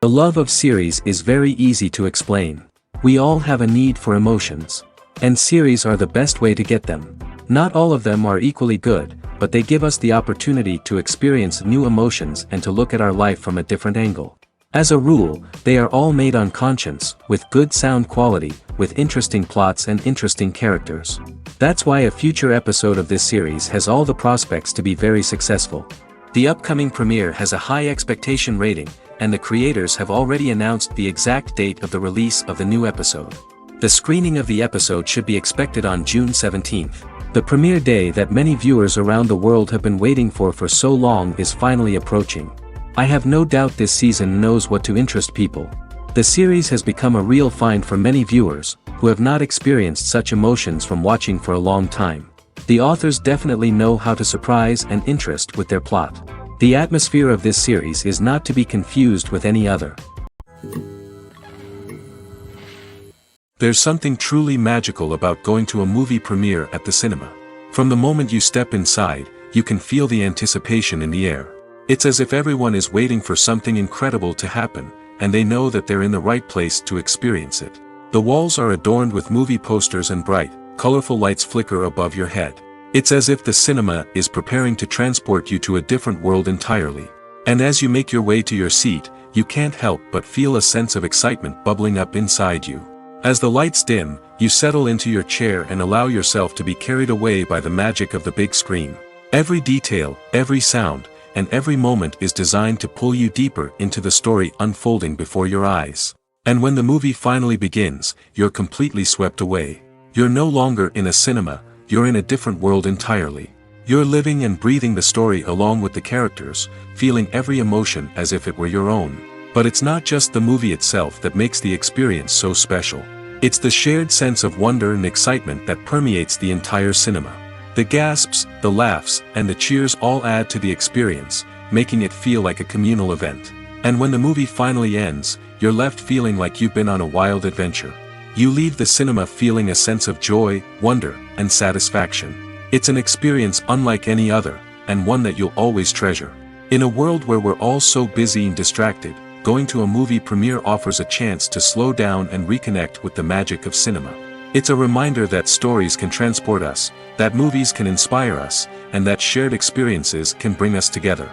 The love of series is very easy to explain. We all have a need for emotions. And series are the best way to get them. Not all of them are equally good, but they give us the opportunity to experience new emotions and to look at our life from a different angle. As a rule, they are all made on conscience, with good sound quality, with interesting plots and interesting characters. That's why a future episode of this series has all the prospects to be very successful. The upcoming premiere has a high expectation rating, and the creators have already announced the exact date of the release of the new episode. The screening of the episode should be expected on June 17th. The premiere day that many viewers around the world have been waiting for so long is finally approaching. I have no doubt this season knows what to interest people. The series has become a real find for many viewers, who have not experienced such emotions from watching for a long time. The authors definitely know how to surprise and interest with their plot. The atmosphere of this series is not to be confused with any other. There's something truly magical about going to a movie premiere at the cinema. From the moment you step inside, you can feel the anticipation in the air. It's as if everyone is waiting for something incredible to happen, and they know that they're in the right place to experience it. The walls are adorned with movie posters and bright, colorful lights flicker above your head. It's as if the cinema is preparing to transport you to a different world entirely. And as you make your way to your seat, you can't help but feel a sense of excitement bubbling up inside you. As the lights dim, you settle into your chair and allow yourself to be carried away by the magic of the big screen. Every detail, every sound, and every moment is designed to pull you deeper into the story unfolding before your eyes. And when the movie finally begins, you're completely swept away. You're no longer in a cinema, you're in a different world entirely. You're living and breathing the story along with the characters, feeling every emotion as if it were your own. But it's not just the movie itself that makes the experience so special. It's the shared sense of wonder and excitement that permeates the entire cinema. The gasps, the laughs, and the cheers all add to the experience, making it feel like a communal event. And when the movie finally ends, you're left feeling like you've been on a wild adventure. You leave the cinema feeling a sense of joy, wonder, and satisfaction. It's an experience unlike any other, and one that you'll always treasure. In a world where we're all so busy and distracted, going to a movie premiere offers a chance to slow down and reconnect with the magic of cinema. It's a reminder that stories can transport us, that movies can inspire us, and that shared experiences can bring us together.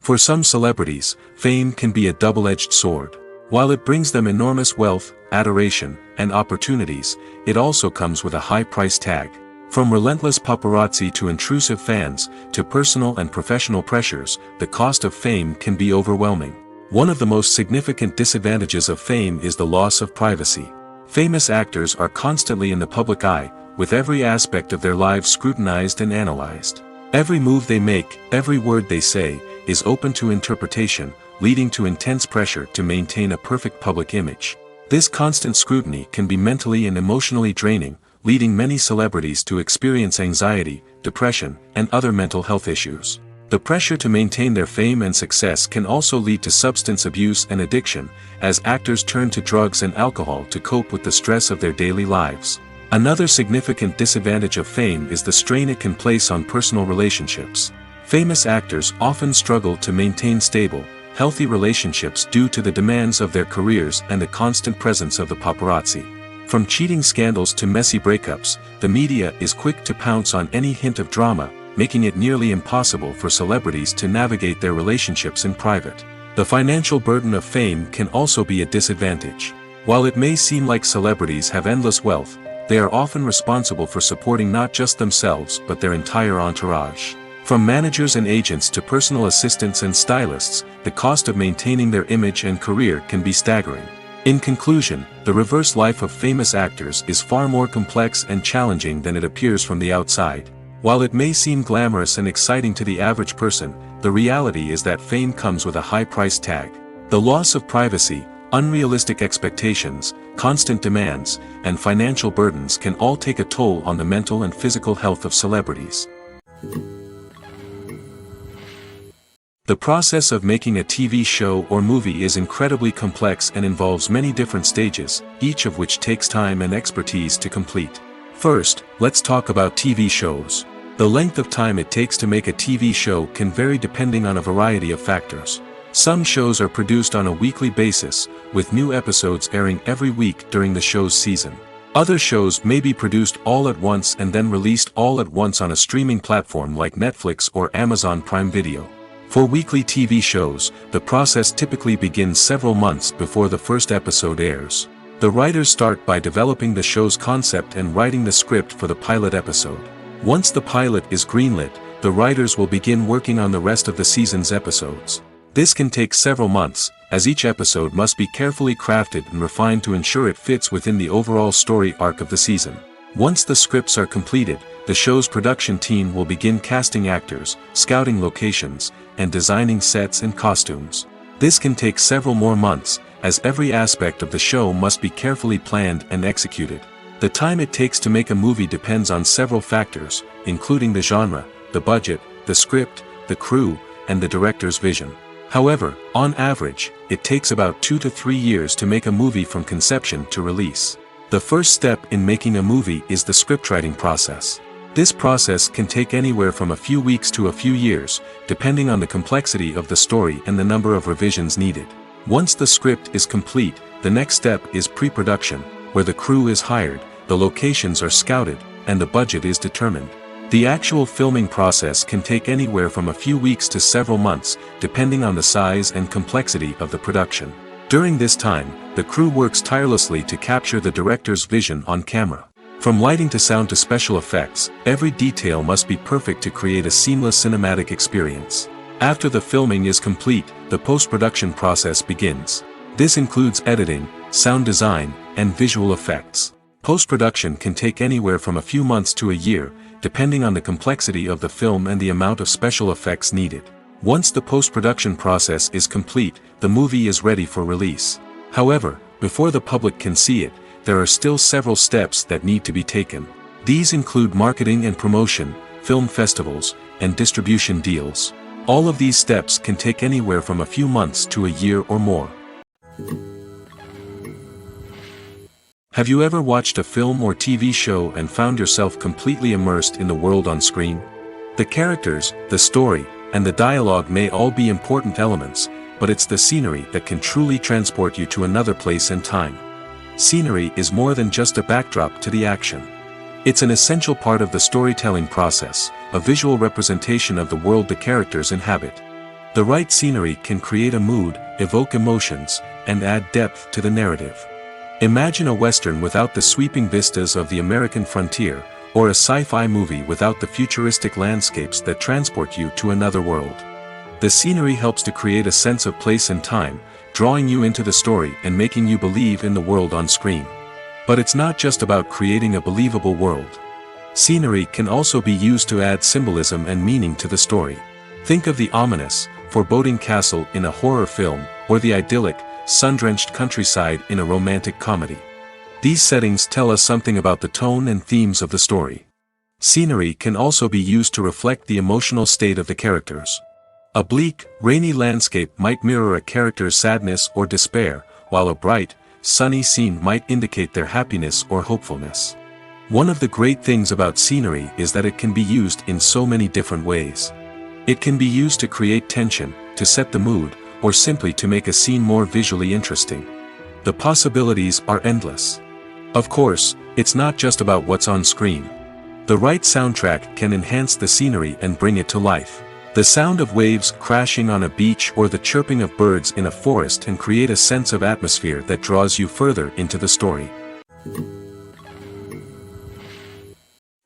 For some celebrities, fame can be a double-edged sword. While it brings them enormous wealth, adoration, and opportunities, it also comes with a high price tag. From relentless paparazzi to intrusive fans, to personal and professional pressures, the cost of fame can be overwhelming. One of the most significant disadvantages of fame is the loss of privacy. Famous actors are constantly in the public eye, with every aspect of their lives scrutinized and analyzed. Every move they make, every word they say, is open to interpretation, leading to intense pressure to maintain a perfect public image. This constant scrutiny can be mentally and emotionally draining, leading many celebrities to experience anxiety, depression, and other mental health issues. The pressure to maintain their fame and success can also lead to substance abuse and addiction, as actors turn to drugs and alcohol to cope with the stress of their daily lives. Another significant disadvantage of fame is the strain it can place on personal relationships. Famous actors often struggle to maintain stable, healthy relationships due to the demands of their careers and the constant presence of the paparazzi. From cheating scandals to messy breakups, the media is quick to pounce on any hint of drama, making it nearly impossible for celebrities to navigate their relationships in private. The financial burden of fame can also be a disadvantage. While it may seem like celebrities have endless wealth, they are often responsible for supporting not just themselves but their entire entourage. From managers and agents to personal assistants and stylists, the cost of maintaining their image and career can be staggering. In conclusion, the reverse life of famous actors is far more complex and challenging than it appears from the outside. While it may seem glamorous and exciting to the average person, the reality is that fame comes with a high price tag. The loss of privacy, unrealistic expectations, constant demands, and financial burdens can all take a toll on the mental and physical health of celebrities. The process of making a TV show or movie is incredibly complex and involves many different stages, each of which takes time and expertise to complete. First, let's talk about TV shows. The length of time it takes to make a TV show can vary depending on a variety of factors. Some shows are produced on a weekly basis, with new episodes airing every week during the show's season. Other shows may be produced all at once and then released all at once on a streaming platform like Netflix or Amazon Prime Video. For weekly TV shows, the process typically begins several months before the first episode airs. The writers start by developing the show's concept and writing the script for the pilot episode. Once the pilot is greenlit, the writers will begin working on the rest of the season's episodes. This can take several months, as each episode must be carefully crafted and refined to ensure it fits within the overall story arc of the season. Once the scripts are completed, the show's production team will begin casting actors, scouting locations, and designing sets and costumes. This can take several more months, as every aspect of the show must be carefully planned and executed. The time it takes to make a movie depends on several factors, including the genre, the budget, the script, the crew, and the director's vision. However, on average, it takes about 2 to 3 years to make a movie from conception to release. The first step in making a movie is the scriptwriting process. This process can take anywhere from a few weeks to a few years, depending on the complexity of the story and the number of revisions needed. Once the script is complete, the next step is pre-production, where the crew is hired, the locations are scouted, and the budget is determined. The actual filming process can take anywhere from a few weeks to several months, depending on the size and complexity of the production. During this time, the crew works tirelessly to capture the director's vision on camera. From lighting to sound to special effects, every detail must be perfect to create a seamless cinematic experience. After the filming is complete, the post-production process begins. This includes editing, sound design, and visual effects. Post-production can take anywhere from a few months to a year, depending on the complexity of the film and the amount of special effects needed. Once the post-production process is complete, the movie is ready for release. However, before the public can see it, there are still several steps that need to be taken. These include marketing and promotion, film festivals, and distribution deals. All of these steps can take anywhere from a few months to a year or more. Have you ever watched a film or TV show and found yourself completely immersed in the world on screen? The characters, the story, and the dialogue may all be important elements, but it's the scenery that can truly transport you to another place and time. Scenery is more than just a backdrop to the action. It's an essential part of the storytelling process, a visual representation of the world the characters inhabit. The right scenery can create a mood, evoke emotions, and add depth to the narrative. Imagine a Western without the sweeping vistas of the American frontier, or a sci-fi movie without the futuristic landscapes that transport you to another world. The scenery helps to create a sense of place and time, drawing you into the story and making you believe in the world on screen. But it's not just about creating a believable world. Scenery can also be used to add symbolism and meaning to the story. Think of the ominous, foreboding castle in a horror film, or the idyllic, sun-drenched countryside in a romantic comedy. These settings tell us something about the tone and themes of the story. Scenery can also be used to reflect the emotional state of the characters. A bleak, rainy landscape might mirror a character's sadness or despair, while a bright, sunny scene might indicate their happiness or hopefulness. One of the great things about scenery is that it can be used in so many different ways. It can be used to create tension, to set the mood, or simply to make a scene more visually interesting. The possibilities are endless. Of course, it's not just about what's on screen. The right soundtrack can enhance the scenery and bring it to life. The sound of waves crashing on a beach or the chirping of birds in a forest can create a sense of atmosphere that draws you further into the story.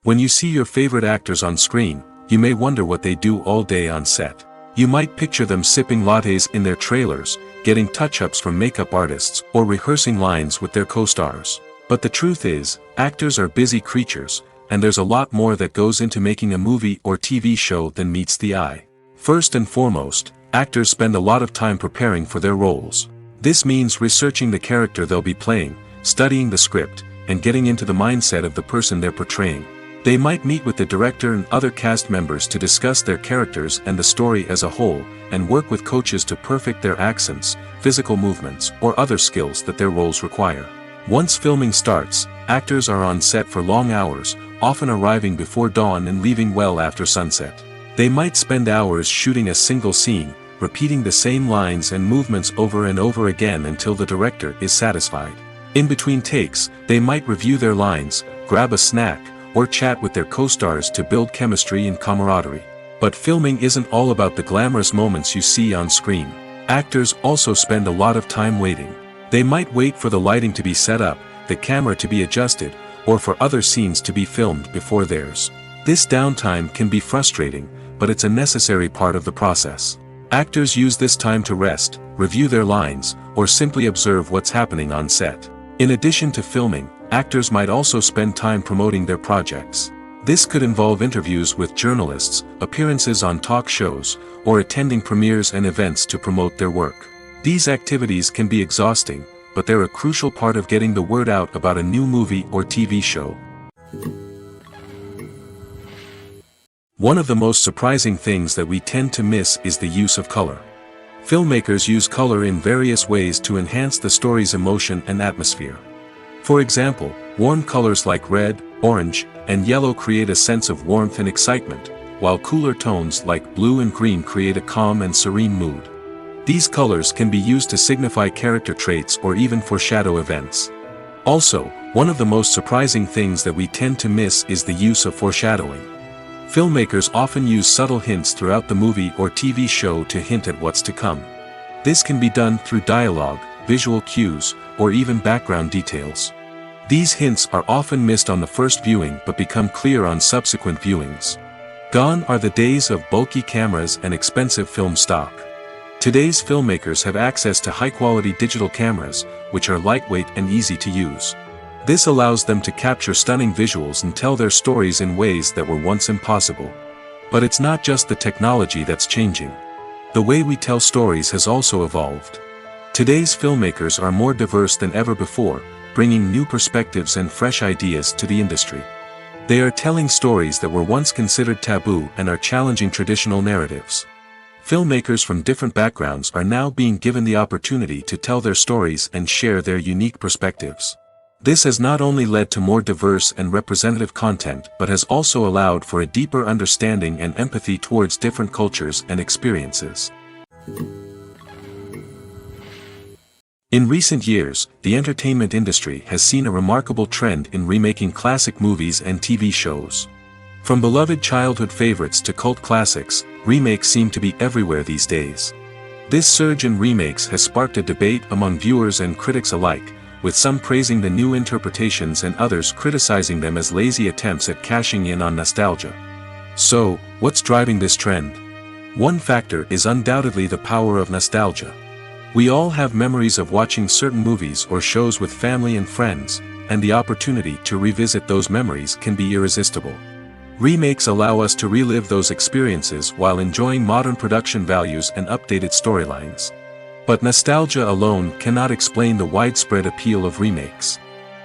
When you see your favorite actors on screen, you may wonder what they do all day on set. You might picture them sipping lattes in their trailers, getting touch-ups from makeup artists, or rehearsing lines with their co-stars. But the truth is, actors are busy creatures, and there's a lot more that goes into making a movie or TV show than meets the eye. First and foremost, actors spend a lot of time preparing for their roles. This means researching the character they'll be playing, studying the script, and getting into the mindset of the person they're portraying. They might meet with the director and other cast members to discuss their characters and the story as a whole, and work with coaches to perfect their accents, physical movements, or other skills that their roles require. Once filming starts, actors are on set for long hours, often arriving before dawn and leaving well after sunset. They might spend hours shooting a single scene, repeating the same lines and movements over and over again until the director is satisfied. In between takes, they might review their lines, grab a snack, or chat with their co-stars to build chemistry and camaraderie. But filming isn't all about the glamorous moments you see on screen. Actors also spend a lot of time waiting. They might wait for the lighting to be set up, the camera to be adjusted, or for other scenes to be filmed before theirs. This downtime can be frustrating, but it's a necessary part of the process. Actors use this time to rest, review their lines, or simply observe what's happening on set. In addition to filming, actors might also spend time promoting their projects. This could involve interviews with journalists, appearances on talk shows, or attending premieres and events to promote their work. These activities can be exhausting, but they're a crucial part of getting the word out about a new movie or TV show. One of the most surprising things that we tend to miss is the use of color. Filmmakers use color in various ways to enhance the story's emotion and atmosphere. For example, warm colors like red, orange, and yellow create a sense of warmth and excitement, while cooler tones like blue and green create a calm and serene mood. These colors can be used to signify character traits or even foreshadow events. Also, one of the most surprising things that we tend to miss is the use of foreshadowing. Filmmakers often use subtle hints throughout the movie or TV show to hint at what's to come. This can be done through dialogue, visual cues, or even background details. These hints are often missed on the first viewing but become clear on subsequent viewings. Gone are the days of bulky cameras and expensive film stock. Today's filmmakers have access to high-quality digital cameras, which are lightweight and easy to use. This allows them to capture stunning visuals and tell their stories in ways that were once impossible. But it's not just the technology that's changing. The way we tell stories has also evolved. Today's filmmakers are more diverse than ever before, bringing new perspectives and fresh ideas to the industry. They are telling stories that were once considered taboo and are challenging traditional narratives. Filmmakers from different backgrounds are now being given the opportunity to tell their stories and share their unique perspectives. This has not only led to more diverse and representative content but has also allowed for a deeper understanding and empathy towards different cultures and experiences. In recent years, the entertainment industry has seen a remarkable trend in remaking classic movies and TV shows. From beloved childhood favorites to cult classics, remakes seem to be everywhere these days. This surge in remakes has sparked a debate among viewers and critics alike, with some praising the new interpretations and others criticizing them as lazy attempts at cashing in on nostalgia. So, what's driving this trend? One factor is undoubtedly the power of nostalgia. We all have memories of watching certain movies or shows with family and friends, and the opportunity to revisit those memories can be irresistible. Remakes allow us to relive those experiences while enjoying modern production values and updated storylines. But nostalgia alone cannot explain the widespread appeal of remakes.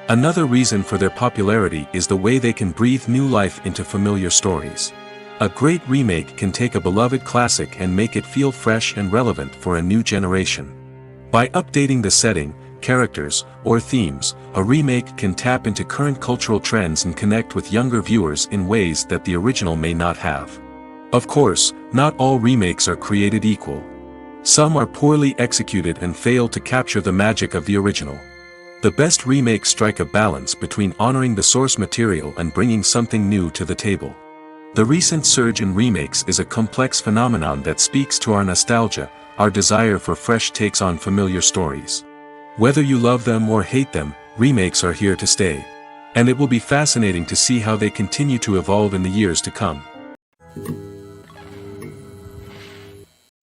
Another reason for their popularity is the way they can breathe new life into familiar stories. A great remake can take a beloved classic and make it feel fresh and relevant for a new generation. By updating the setting, characters, or themes, a remake can tap into current cultural trends and connect with younger viewers in ways that the original may not have. Of course, not all remakes are created equal. Some are poorly executed and fail to capture the magic of the original. The best remakes strike a balance between honoring the source material and bringing something new to the table. The recent surge in remakes is a complex phenomenon that speaks to our nostalgia, our desire for fresh takes on familiar stories. Whether you love them or hate them, remakes are here to stay. And it will be fascinating to see how they continue to evolve in the years to come.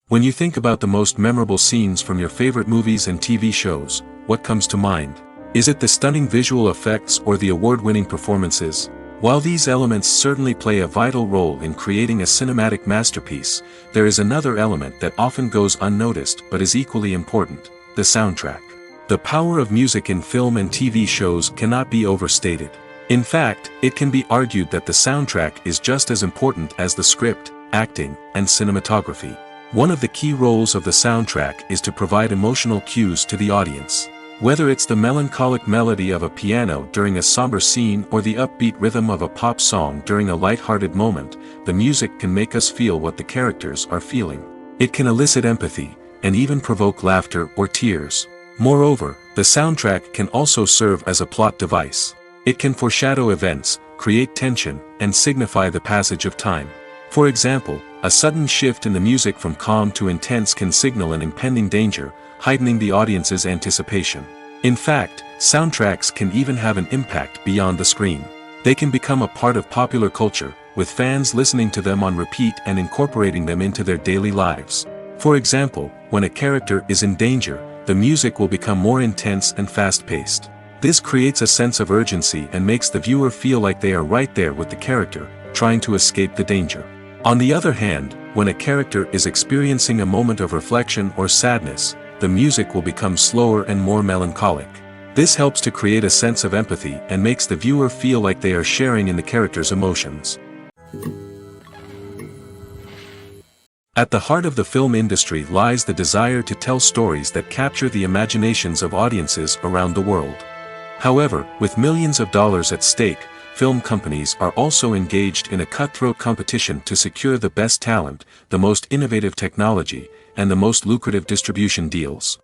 When you think about the most memorable scenes from your favorite movies and TV shows, what comes to mind? Is it the stunning visual effects or the award-winning performances? While these elements certainly play a vital role in creating a cinematic masterpiece, there is another element that often goes unnoticed but is equally important: the soundtrack. The power of music in film and TV shows cannot be overstated. In fact, it can be argued that the soundtrack is just as important as the script, acting, and cinematography. One of the key roles of the soundtrack is to provide emotional cues to the audience. Whether it's the melancholic melody of a piano during a somber scene or the upbeat rhythm of a pop song during a light-hearted moment, the music can make us feel what the characters are feeling. It can elicit empathy, and even provoke laughter or tears. Moreover, the soundtrack can also serve as a plot device. It can foreshadow events, create tension, and signify the passage of time. For example, a sudden shift in the music from calm to intense can signal an impending danger, heightening the audience's anticipation. In fact, soundtracks can even have an impact beyond the screen. They can become a part of popular culture, with fans listening to them on repeat and incorporating them into their daily lives. For example, when a character is in danger, the music will become more intense and fast-paced. This creates a sense of urgency and makes the viewer feel like they are right there with the character, trying to escape the danger. On the other hand, when a character is experiencing a moment of reflection or sadness, the music will become slower and more melancholic. This helps to create a sense of empathy and makes the viewer feel like they are sharing in the character's emotions. At the heart of the film industry lies the desire to tell stories that capture the imaginations of audiences around the world. However, with millions of dollars at stake, film companies are also engaged in a cutthroat competition to secure the best talent, the most innovative technology, and the most lucrative distribution deals.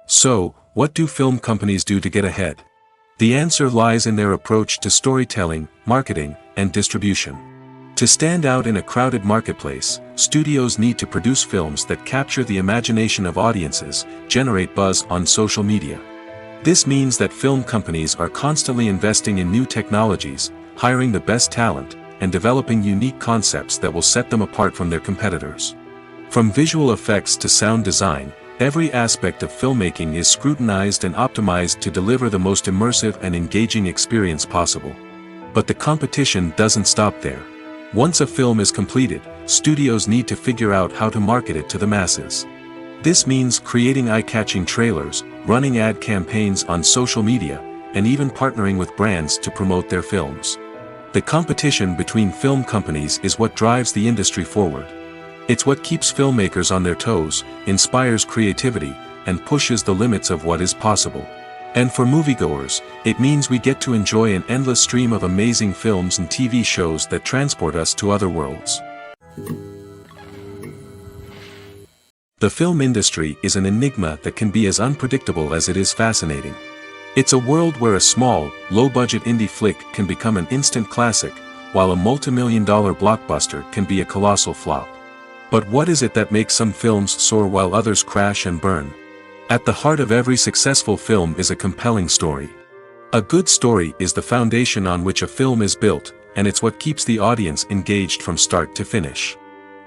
So, what do film companies do to get ahead? The answer lies in their approach to storytelling, marketing, and distribution. To stand out in a crowded marketplace, studios need to produce films that capture the imagination of audiences, generate buzz on social media. This means that film companies are constantly investing in new technologies, hiring the best talent, and developing unique concepts that will set them apart from their competitors. From visual effects to sound design, every aspect of filmmaking is scrutinized and optimized to deliver the most immersive and engaging experience possible. But the competition doesn't stop there. Once a film is completed, studios need to figure out how to market it to the masses. This means creating eye-catching trailers, running ad campaigns on social media, and even partnering with brands to promote their films. The competition between film companies is what drives the industry forward. It's what keeps filmmakers on their toes, inspires creativity, and pushes the limits of what is possible. And for moviegoers, it means we get to enjoy an endless stream of amazing films and TV shows that transport us to other worlds. The film industry is an enigma that can be as unpredictable as it is fascinating. It's a world where a small, low-budget indie flick can become an instant classic, while a multi-million-dollar blockbuster can be a colossal flop. But what is it that makes some films soar while others crash and burn? At the heart of every successful film is a compelling story. A good story is the foundation on which a film is built, and it's what keeps the audience engaged from start to finish.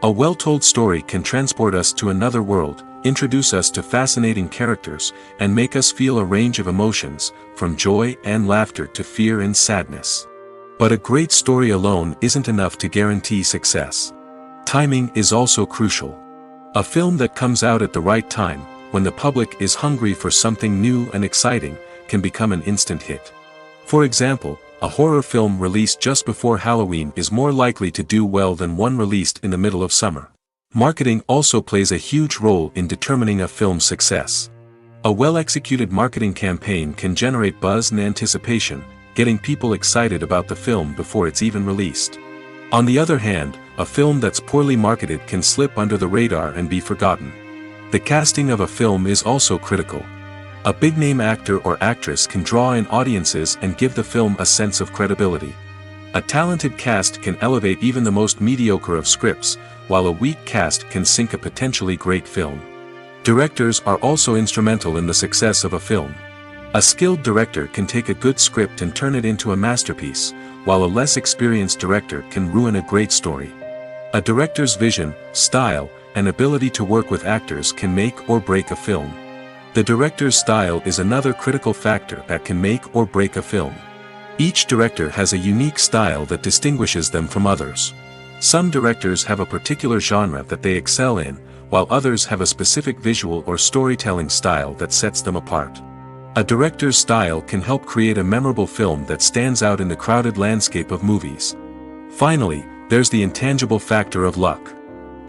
A well-told story can transport us to another world, introduce us to fascinating characters, and make us feel a range of emotions, from joy and laughter to fear and sadness. But a great story alone isn't enough to guarantee success. Timing is also crucial. A film that comes out at the right time, when the public is hungry for something new and exciting, can become an instant hit. For example, a horror film released just before Halloween is more likely to do well than one released in the middle of summer. Marketing also plays a huge role in determining a film's success. A well-executed marketing campaign can generate buzz and anticipation, getting people excited about the film before it's even released. On the other hand, a film that's poorly marketed can slip under the radar and be forgotten. The casting of a film is also critical. A big-name actor or actress can draw in audiences and give the film a sense of credibility. A talented cast can elevate even the most mediocre of scripts, while a weak cast can sink a potentially great film. Directors are also instrumental in the success of a film. A skilled director can take a good script and turn it into a masterpiece, while a less experienced director can ruin a great story. A director's vision, style, and ability to work with actors can make or break a film. The director's style is another critical factor that can make or break a film. Each director has a unique style that distinguishes them from others. Some directors have a particular genre that they excel in, while others have a specific visual or storytelling style that sets them apart. A director's style can help create a memorable film that stands out in the crowded landscape of movies. Finally, there's the intangible factor of luck.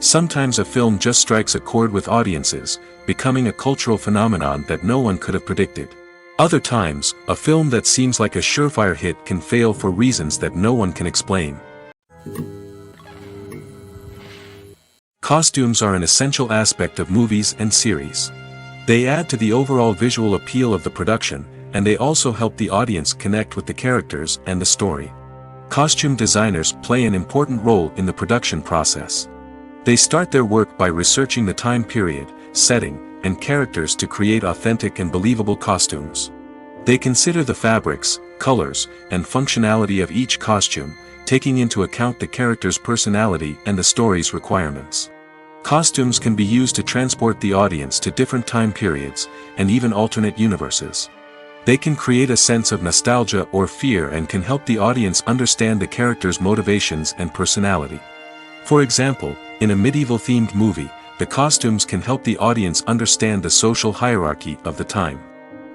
Sometimes a film just strikes a chord with audiences, becoming a cultural phenomenon that no one could have predicted. Other times, a film that seems like a surefire hit can fail for reasons that no one can explain. Costumes are an essential aspect of movies and series. They add to the overall visual appeal of the production, and they also help the audience connect with the characters and the story. Costume designers play an important role in the production process. They start their work by researching the time period, setting, and characters to create authentic and believable costumes. They consider the fabrics, colors, and functionality of each costume, taking into account the character's personality and the story's requirements. Costumes can be used to transport the audience to different time periods, and even alternate universes. They can create a sense of nostalgia or fear and can help the audience understand the character's motivations and personality. For example, in a medieval-themed movie, the costumes can help the audience understand the social hierarchy of the time.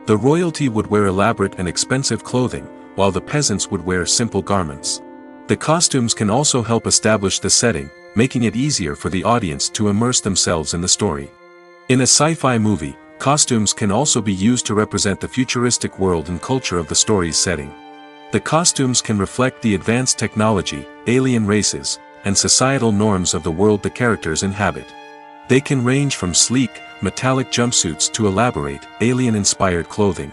The royalty would wear elaborate and expensive clothing, while the peasants would wear simple garments. The costumes can also help establish the setting, making it easier for the audience to immerse themselves in the story. In a sci-fi movie, costumes can also be used to represent the futuristic world and culture of the story's setting. The costumes can reflect the advanced technology, alien races, and societal norms of the world the characters inhabit. They can range from sleek, metallic jumpsuits to elaborate, alien-inspired clothing.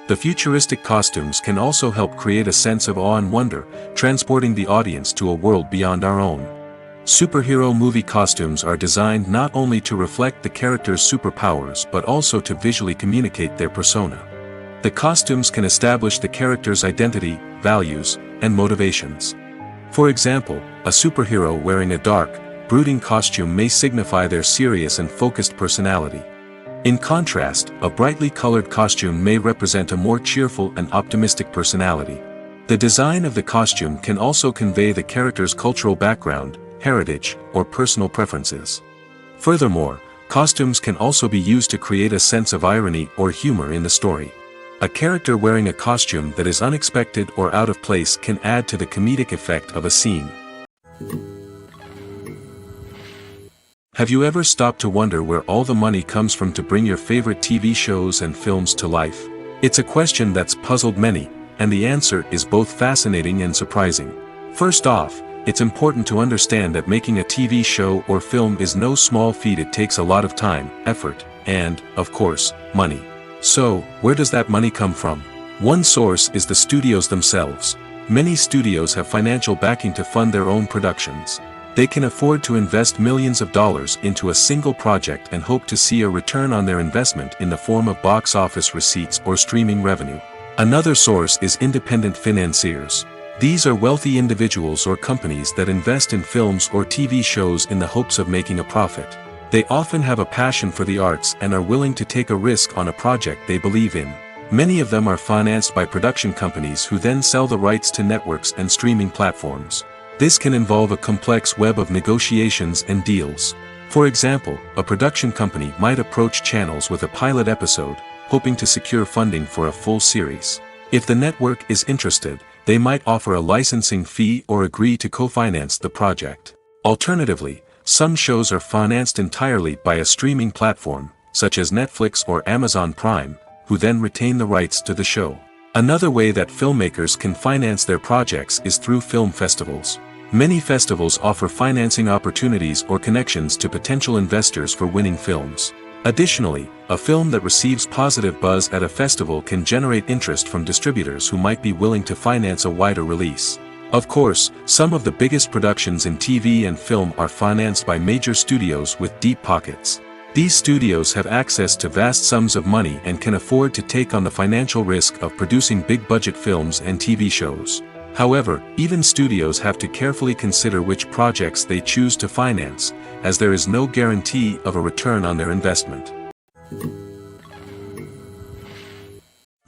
The futuristic costumes can also help create a sense of awe and wonder, transporting the audience to a world beyond our own. Superhero movie costumes are designed not only to reflect the character's superpowers but also to visually communicate their persona. The costumes can establish the character's identity, values, and motivations. For example, a superhero wearing a dark, brooding costume may signify their serious and focused personality. In contrast, a brightly colored costume may represent a more cheerful and optimistic personality. The design of the costume can also convey the character's cultural background, heritage, or personal preferences. Furthermore, costumes can also be used to create a sense of irony or humor in the story. A character wearing a costume that is unexpected or out of place can add to the comedic effect of a scene. Have you ever stopped to wonder where all the money comes from to bring your favorite TV shows and films to life? It's a question that's puzzled many, and the answer is both fascinating and surprising. First off, it's important to understand that making a TV show or film is no small feat. It takes a lot of time, effort, and, of course, money. So, where does that money come from? One source is the studios themselves. Many studios have financial backing to fund their own productions. They can afford to invest millions of dollars into a single project and hope to see a return on their investment in the form of box office receipts or streaming revenue. Another source is independent financiers. These are wealthy individuals or companies that invest in films or TV shows in the hopes of making a profit. They often have a passion for the arts and are willing to take a risk on a project they believe in. Many of them are financed by production companies who then sell the rights to networks and streaming platforms. This can involve a complex web of negotiations and deals. For example, a production company might approach channels with a pilot episode, hoping to secure funding for a full series. If the network is interested, they might offer a licensing fee or agree to co-finance the project. Alternatively, some shows are financed entirely by a streaming platform, such as Netflix or Amazon Prime, who then retain the rights to the show. Another way that filmmakers can finance their projects is through film festivals. Many festivals offer financing opportunities or connections to potential investors for winning films. Additionally, a film that receives positive buzz at a festival can generate interest from distributors who might be willing to finance a wider release. Of course, some of the biggest productions in TV and film are financed by major studios with deep pockets. These studios have access to vast sums of money and can afford to take on the financial risk of producing big-budget films and TV shows. However, even studios have to carefully consider which projects they choose to finance, as there is no guarantee of a return on their investment.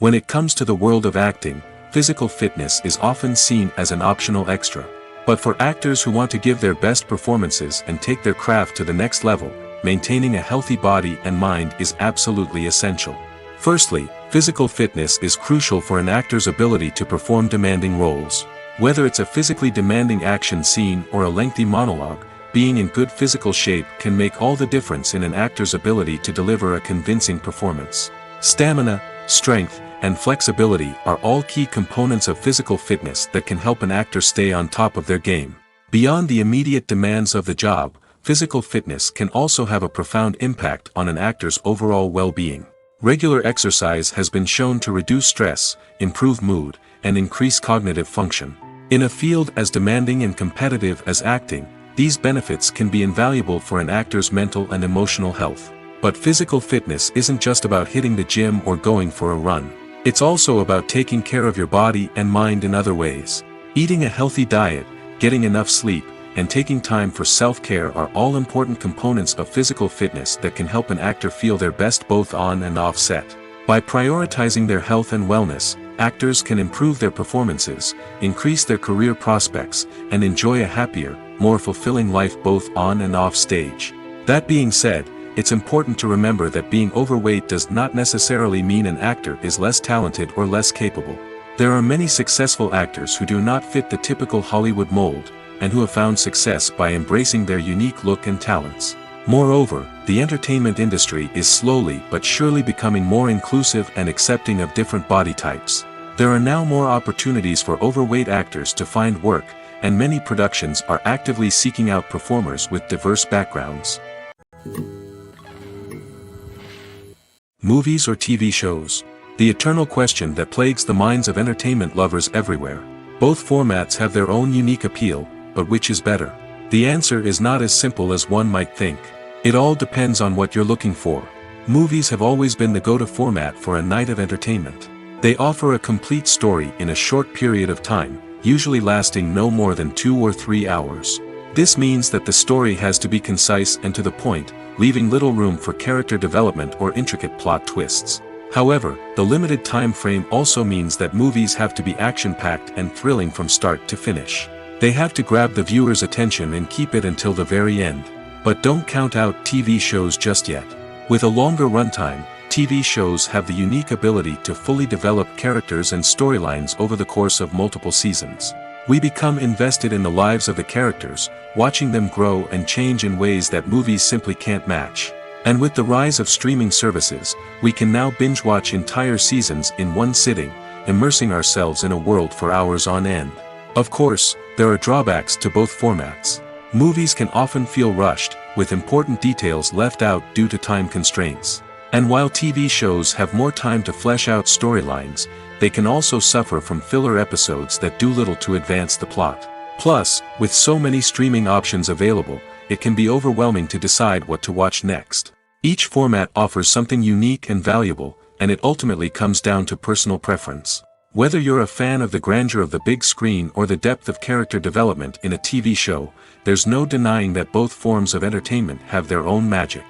When it comes to the world of acting, physical fitness is often seen as an optional extra. But for actors who want to give their best performances and take their craft to the next level, maintaining a healthy body and mind is absolutely essential. Firstly, physical fitness is crucial for an actor's ability to perform demanding roles. Whether it's a physically demanding action scene or a lengthy monologue, being in good physical shape can make all the difference in an actor's ability to deliver a convincing performance. Stamina, strength, and flexibility are all key components of physical fitness that can help an actor stay on top of their game. Beyond the immediate demands of the job, physical fitness can also have a profound impact on an actor's overall well-being. Regular exercise has been shown to reduce stress, improve mood, and increase cognitive function. In a field as demanding and competitive as acting, these benefits can be invaluable for an actor's mental and emotional health. But physical fitness isn't just about hitting the gym or going for a run. It's also about taking care of your body and mind in other ways. Eating a healthy diet, getting enough sleep, and taking time for self-care are all important components of physical fitness that can help an actor feel their best both on and off set. By prioritizing their health and wellness, actors can improve their performances, increase their career prospects, and enjoy a happier, more fulfilling life both on and off stage. That being said, it's important to remember that being overweight does not necessarily mean an actor is less talented or less capable. There are many successful actors who do not fit the typical Hollywood mold, and who have found success by embracing their unique look and talents. Moreover, the entertainment industry is slowly but surely becoming more inclusive and accepting of different body types. There are now more opportunities for overweight actors to find work, and many productions are actively seeking out performers with diverse backgrounds. Movies or TV shows? The eternal question that plagues the minds of entertainment lovers everywhere. Both formats have their own unique appeal, but which is better? The answer is not as simple as one might think. It all depends on what you're looking for. Movies have always been the go-to format for a night of entertainment. They offer a complete story in a short period of time, usually lasting no more than 2 or 3 hours. This means that the story has to be concise and to the point, leaving little room for character development or intricate plot twists. However, the limited time frame also means that movies have to be action-packed and thrilling from start to finish. They have to grab the viewer's attention and keep it until the very end. But don't count out TV shows just yet. With a longer runtime, TV shows have the unique ability to fully develop characters and storylines over the course of multiple seasons. We become invested in the lives of the characters, watching them grow and change in ways that movies simply can't match. And with the rise of streaming services, we can now binge-watch entire seasons in one sitting, immersing ourselves in a world for hours on end. Of course, there are drawbacks to both formats. Movies can often feel rushed, with important details left out due to time constraints. And while TV shows have more time to flesh out storylines, they can also suffer from filler episodes that do little to advance the plot. Plus, with so many streaming options available, it can be overwhelming to decide what to watch next. Each format offers something unique and valuable, and it ultimately comes down to personal preference. Whether you're a fan of the grandeur of the big screen or the depth of character development in a TV show, there's no denying that both forms of entertainment have their own magic.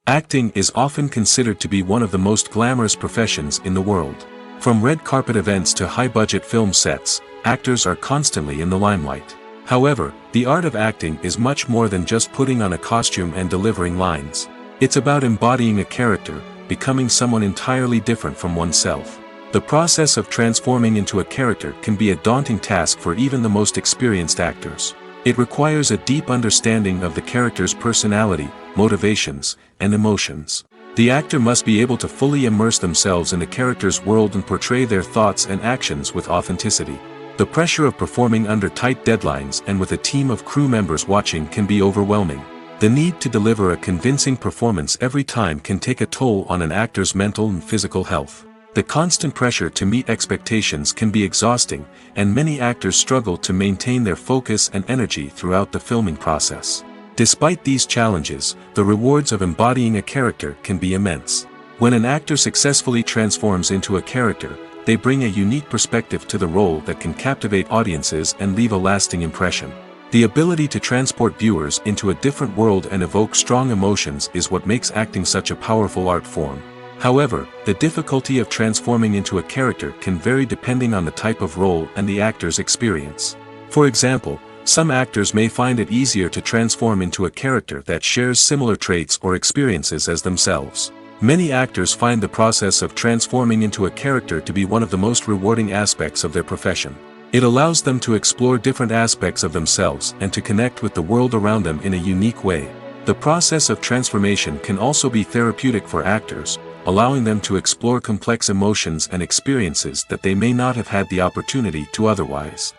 Acting is often considered to be one of the most glamorous professions in the world. From red carpet events to high-budget film sets, actors are constantly in the limelight. However, the art of acting is much more than just putting on a costume and delivering lines. It's about embodying a character, becoming someone entirely different from oneself. The process of transforming into a character can be a daunting task for even the most experienced actors. It requires a deep understanding of the character's personality, motivations, and emotions. The actor must be able to fully immerse themselves in the character's world and portray their thoughts and actions with authenticity. The pressure of performing under tight deadlines and with a team of crew members watching can be overwhelming. The need to deliver a convincing performance every time can take a toll on an actor's mental and physical health. The constant pressure to meet expectations can be exhausting, and many actors struggle to maintain their focus and energy throughout the filming process. Despite these challenges, the rewards of embodying a character can be immense. When an actor successfully transforms into a character, they bring a unique perspective to the role that can captivate audiences and leave a lasting impression. The ability to transport viewers into a different world and evoke strong emotions is what makes acting such a powerful art form. However, the difficulty of transforming into a character can vary depending on the type of role and the actor's experience. For example, some actors may find it easier to transform into a character that shares similar traits or experiences as themselves. Many actors find the process of transforming into a character to be one of the most rewarding aspects of their profession. It allows them to explore different aspects of themselves and to connect with the world around them in a unique way. The process of transformation can also be therapeutic for actors, allowing them to explore complex emotions and experiences that they may not have had the opportunity to otherwise.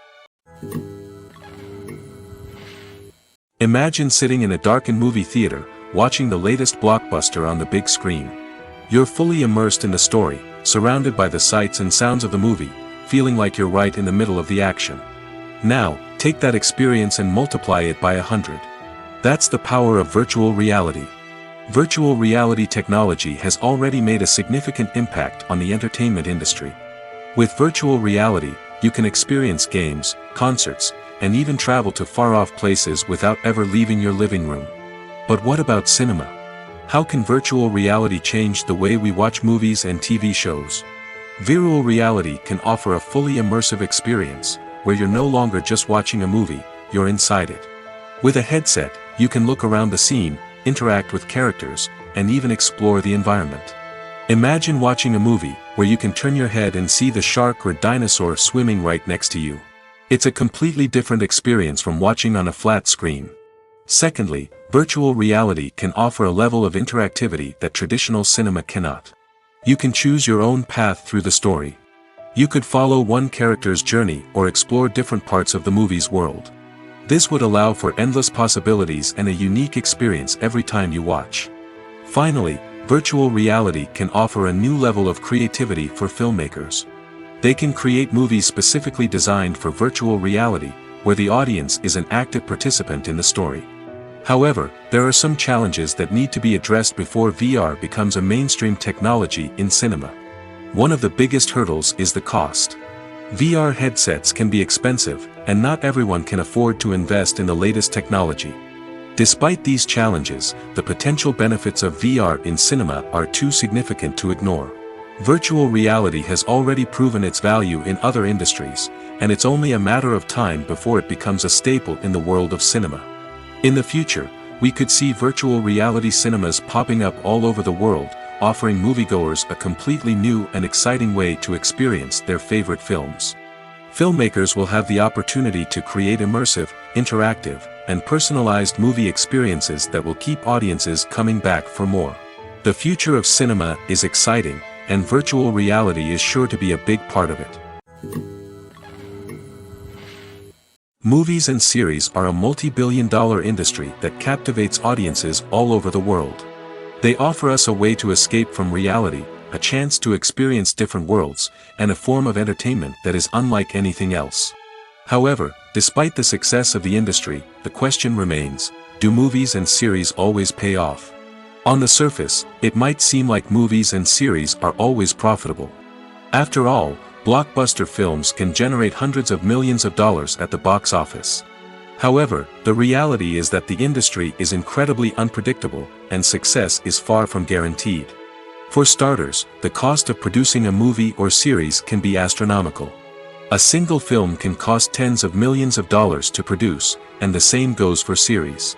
Imagine sitting in a darkened movie theater, watching the latest blockbuster on the big screen. You're fully immersed in the story, surrounded by the sights and sounds of the movie, feeling like you're right in the middle of the action. Now, take that experience and multiply it by 100. That's the power of virtual reality. Virtual reality technology has already made a significant impact on the entertainment industry. With virtual reality, you can experience games, concerts, and even travel to far-off places without ever leaving your living room. But what about cinema? How can virtual reality change the way we watch movies and TV shows? Virtual reality can offer a fully immersive experience, where you're no longer just watching a movie, you're inside it. With a headset, you can look around the scene, interact with characters, and even explore the environment. Imagine watching a movie where you can turn your head and see the shark or dinosaur swimming right next to you. It's a completely different experience from watching on a flat screen. Secondly, virtual reality can offer a level of interactivity that traditional cinema cannot. You can choose your own path through the story. You could follow one character's journey or explore different parts of the movie's world. This would allow for endless possibilities and a unique experience every time you watch. Finally, virtual reality can offer a new level of creativity for filmmakers. They can create movies specifically designed for virtual reality, where the audience is an active participant in the story. However, there are some challenges that need to be addressed before VR becomes a mainstream technology in cinema. One of the biggest hurdles is the cost. VR headsets can be expensive, and not everyone can afford to invest in the latest technology. Despite these challenges, the potential benefits of VR in cinema are too significant to ignore. Virtual reality has already proven its value in other industries, and it's only a matter of time before it becomes a staple in the world of cinema. In the future, we could see virtual reality cinemas popping up all over the world, offering moviegoers a completely new and exciting way to experience their favorite films. Filmmakers will have the opportunity to create immersive, interactive, and personalized movie experiences that will keep audiences coming back for more. The future of cinema is exciting, and virtual reality is sure to be a big part of it. Movies and series are a multi-billion-dollar industry that captivates audiences all over the world. They offer us a way to escape from reality, a chance to experience different worlds, and a form of entertainment that is unlike anything else. However, despite the success of the industry, the question remains, do movies and series always pay off? On the surface, it might seem like movies and series are always profitable. After all, blockbuster films can generate hundreds of millions of dollars at the box office. However, the reality is that the industry is incredibly unpredictable, and success is far from guaranteed. For starters, the cost of producing a movie or series can be astronomical. A single film can cost tens of millions of dollars to produce, and the same goes for series.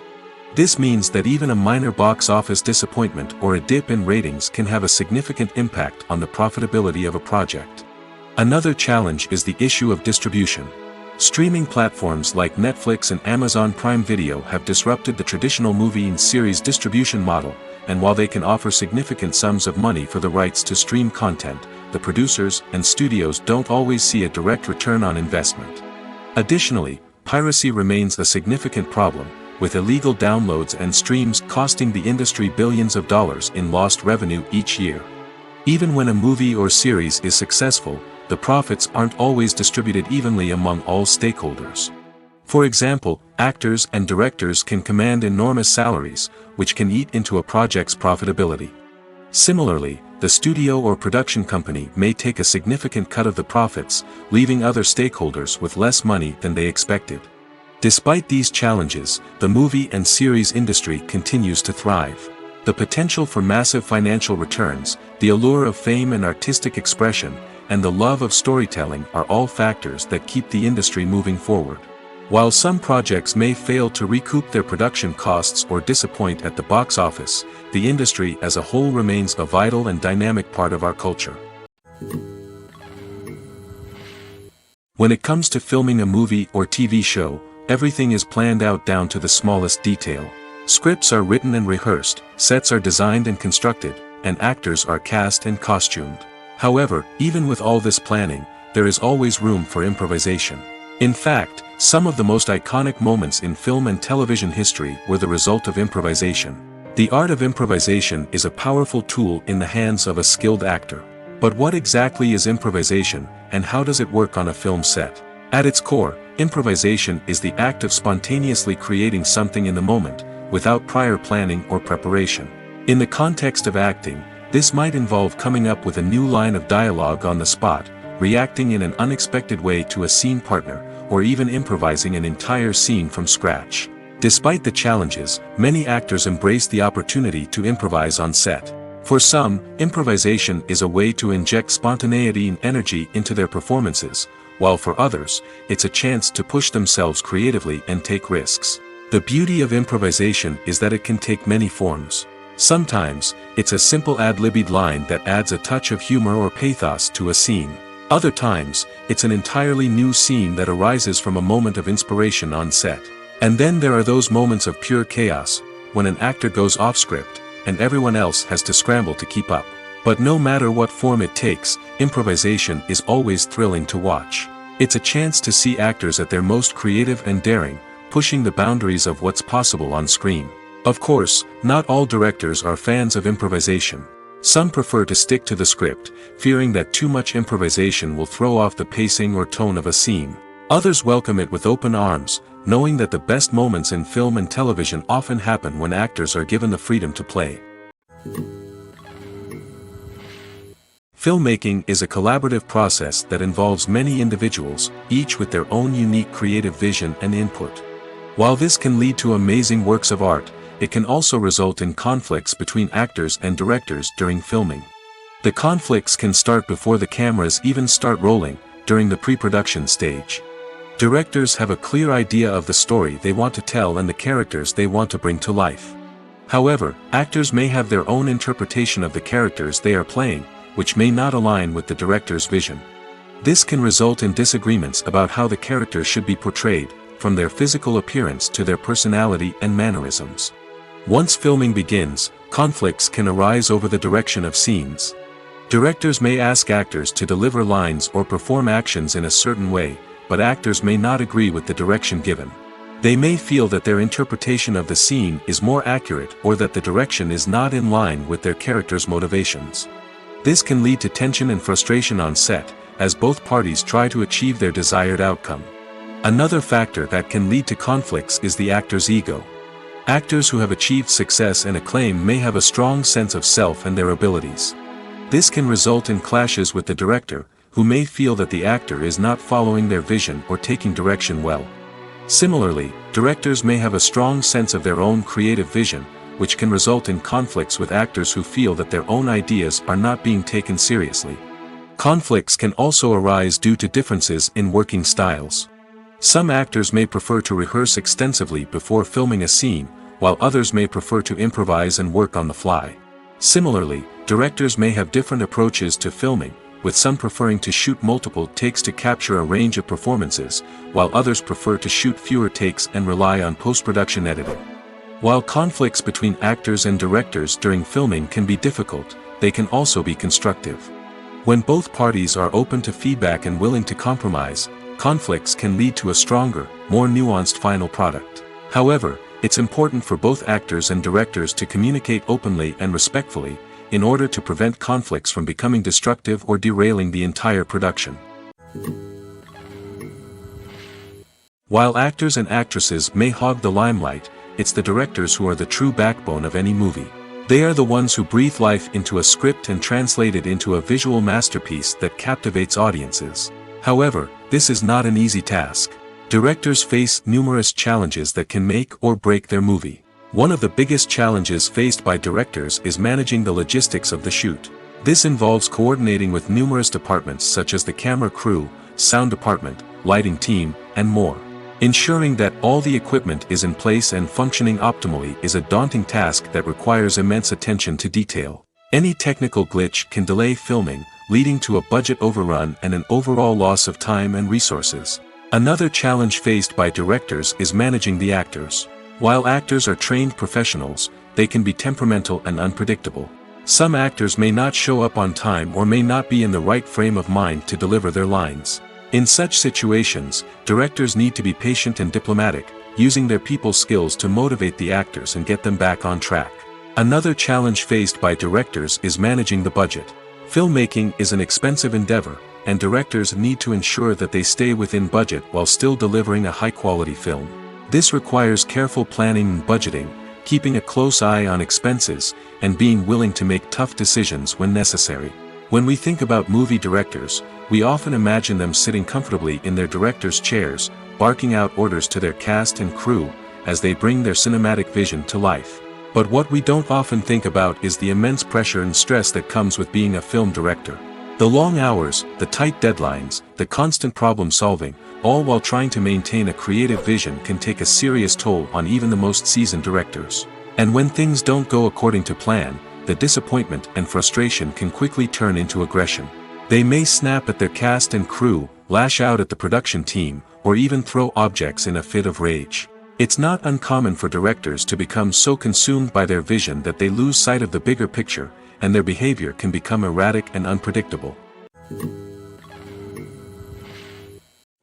This means that even a minor box office disappointment or a dip in ratings can have a significant impact on the profitability of a project. Another challenge is the issue of distribution. Streaming platforms like Netflix and Amazon Prime Video have disrupted the traditional movie and series distribution model, and while they can offer significant sums of money for the rights to stream content, the producers and studios don't always see a direct return on investment. Additionally, piracy remains a significant problem, with illegal downloads and streams costing the industry billions of dollars in lost revenue each year. Even when a movie or series is successful, the profits aren't always distributed evenly among all stakeholders. For example, actors and directors can command enormous salaries, which can eat into a project's profitability. Similarly, the studio or production company may take a significant cut of the profits, leaving other stakeholders with less money than they expected. Despite these challenges, the movie and series industry continues to thrive. The potential for massive financial returns, the allure of fame and artistic expression, and the love of storytelling are all factors that keep the industry moving forward. While some projects may fail to recoup their production costs or disappoint at the box office, the industry as a whole remains a vital and dynamic part of our culture. When it comes to filming a movie or TV show, everything is planned out down to the smallest detail. Scripts are written and rehearsed, sets are designed and constructed, and actors are cast and costumed. However, even with all this planning, there is always room for improvisation. In fact, some of the most iconic moments in film and television history were the result of improvisation. The art of improvisation is a powerful tool in the hands of a skilled actor. But what exactly is improvisation, and how does it work on a film set? At its core, improvisation is the act of spontaneously creating something in the moment, without prior planning or preparation. In the context of acting, this might involve coming up with a new line of dialogue on the spot, reacting in an unexpected way to a scene partner, or even improvising an entire scene from scratch. Despite the challenges, many actors embrace the opportunity to improvise on set. For some, improvisation is a way to inject spontaneity and energy into their performances, while for others, it's a chance to push themselves creatively and take risks. The beauty of improvisation is that it can take many forms. Sometimes, it's a simple ad-libbed line that adds a touch of humor or pathos to a scene. Other times, it's an entirely new scene that arises from a moment of inspiration on set. And then there are those moments of pure chaos, when an actor goes off script, and everyone else has to scramble to keep up. But no matter what form it takes, improvisation is always thrilling to watch. It's a chance to see actors at their most creative and daring, pushing the boundaries of what's possible on screen. Of course, not all directors are fans of improvisation. Some prefer to stick to the script, fearing that too much improvisation will throw off the pacing or tone of a scene. Others welcome it with open arms, knowing that the best moments in film and television often happen when actors are given the freedom to play. Filmmaking is a collaborative process that involves many individuals, each with their own unique creative vision and input. While this can lead to amazing works of art, it can also result in conflicts between actors and directors during filming. The conflicts can start before the cameras even start rolling, during the pre-production stage. Directors have a clear idea of the story they want to tell and the characters they want to bring to life. However, actors may have their own interpretation of the characters they are playing, which may not align with the director's vision. This can result in disagreements about how the characters should be portrayed, from their physical appearance to their personality and mannerisms. Once filming begins, conflicts can arise over the direction of scenes. Directors may ask actors to deliver lines or perform actions in a certain way, but actors may not agree with the direction given. They may feel that their interpretation of the scene is more accurate or that the direction is not in line with their character's motivations. This can lead to tension and frustration on set, as both parties try to achieve their desired outcome. Another factor that can lead to conflicts is the actor's ego. Actors who have achieved success and acclaim may have a strong sense of self and their abilities. This can result in clashes with the director, who may feel that the actor is not following their vision or taking direction well. Similarly, directors may have a strong sense of their own creative vision, which can result in conflicts with actors who feel that their own ideas are not being taken seriously. Conflicts can also arise due to differences in working styles. Some actors may prefer to rehearse extensively before filming a scene, while others may prefer to improvise and work on the fly. Similarly, directors may have different approaches to filming, with some preferring to shoot multiple takes to capture a range of performances, while others prefer to shoot fewer takes and rely on post-production editing. While conflicts between actors and directors during filming can be difficult, they can also be constructive. When both parties are open to feedback and willing to compromise, conflicts can lead to a stronger, more nuanced final product. However, it's important for both actors and directors to communicate openly and respectfully, in order to prevent conflicts from becoming destructive or derailing the entire production. While actors and actresses may hog the limelight, it's the directors who are the true backbone of any movie. They are the ones who breathe life into a script and translate it into a visual masterpiece that captivates audiences. However, this is not an easy task. Directors face numerous challenges that can make or break their movie. One of the biggest challenges faced by directors is managing the logistics of the shoot. This involves coordinating with numerous departments such as the camera crew, sound department, lighting team, and more. Ensuring that all the equipment is in place and functioning optimally is a daunting task that requires immense attention to detail. Any technical glitch can delay filming, leading to a budget overrun and an overall loss of time and resources. Another challenge faced by directors is managing the actors. While actors are trained professionals, they can be temperamental and unpredictable. Some actors may not show up on time or may not be in the right frame of mind to deliver their lines. In such situations, directors need to be patient and diplomatic, using their people skills to motivate the actors and get them back on track. Another challenge faced by directors is managing the budget. Filmmaking is an expensive endeavor, and directors need to ensure that they stay within budget while still delivering a high-quality film. This requires careful planning and budgeting, keeping a close eye on expenses, and being willing to make tough decisions when necessary. When we think about movie directors, we often imagine them sitting comfortably in their director's chairs, barking out orders to their cast and crew, as they bring their cinematic vision to life. But what we don't often think about is the immense pressure and stress that comes with being a film director. The long hours, the tight deadlines, the constant problem solving, all while trying to maintain a creative vision can take a serious toll on even the most seasoned directors. And when things don't go according to plan, the disappointment and frustration can quickly turn into aggression. They may snap at their cast and crew, lash out at the production team, or even throw objects in a fit of rage. It's not uncommon for directors to become so consumed by their vision that they lose sight of the bigger picture, and their behavior can become erratic and unpredictable.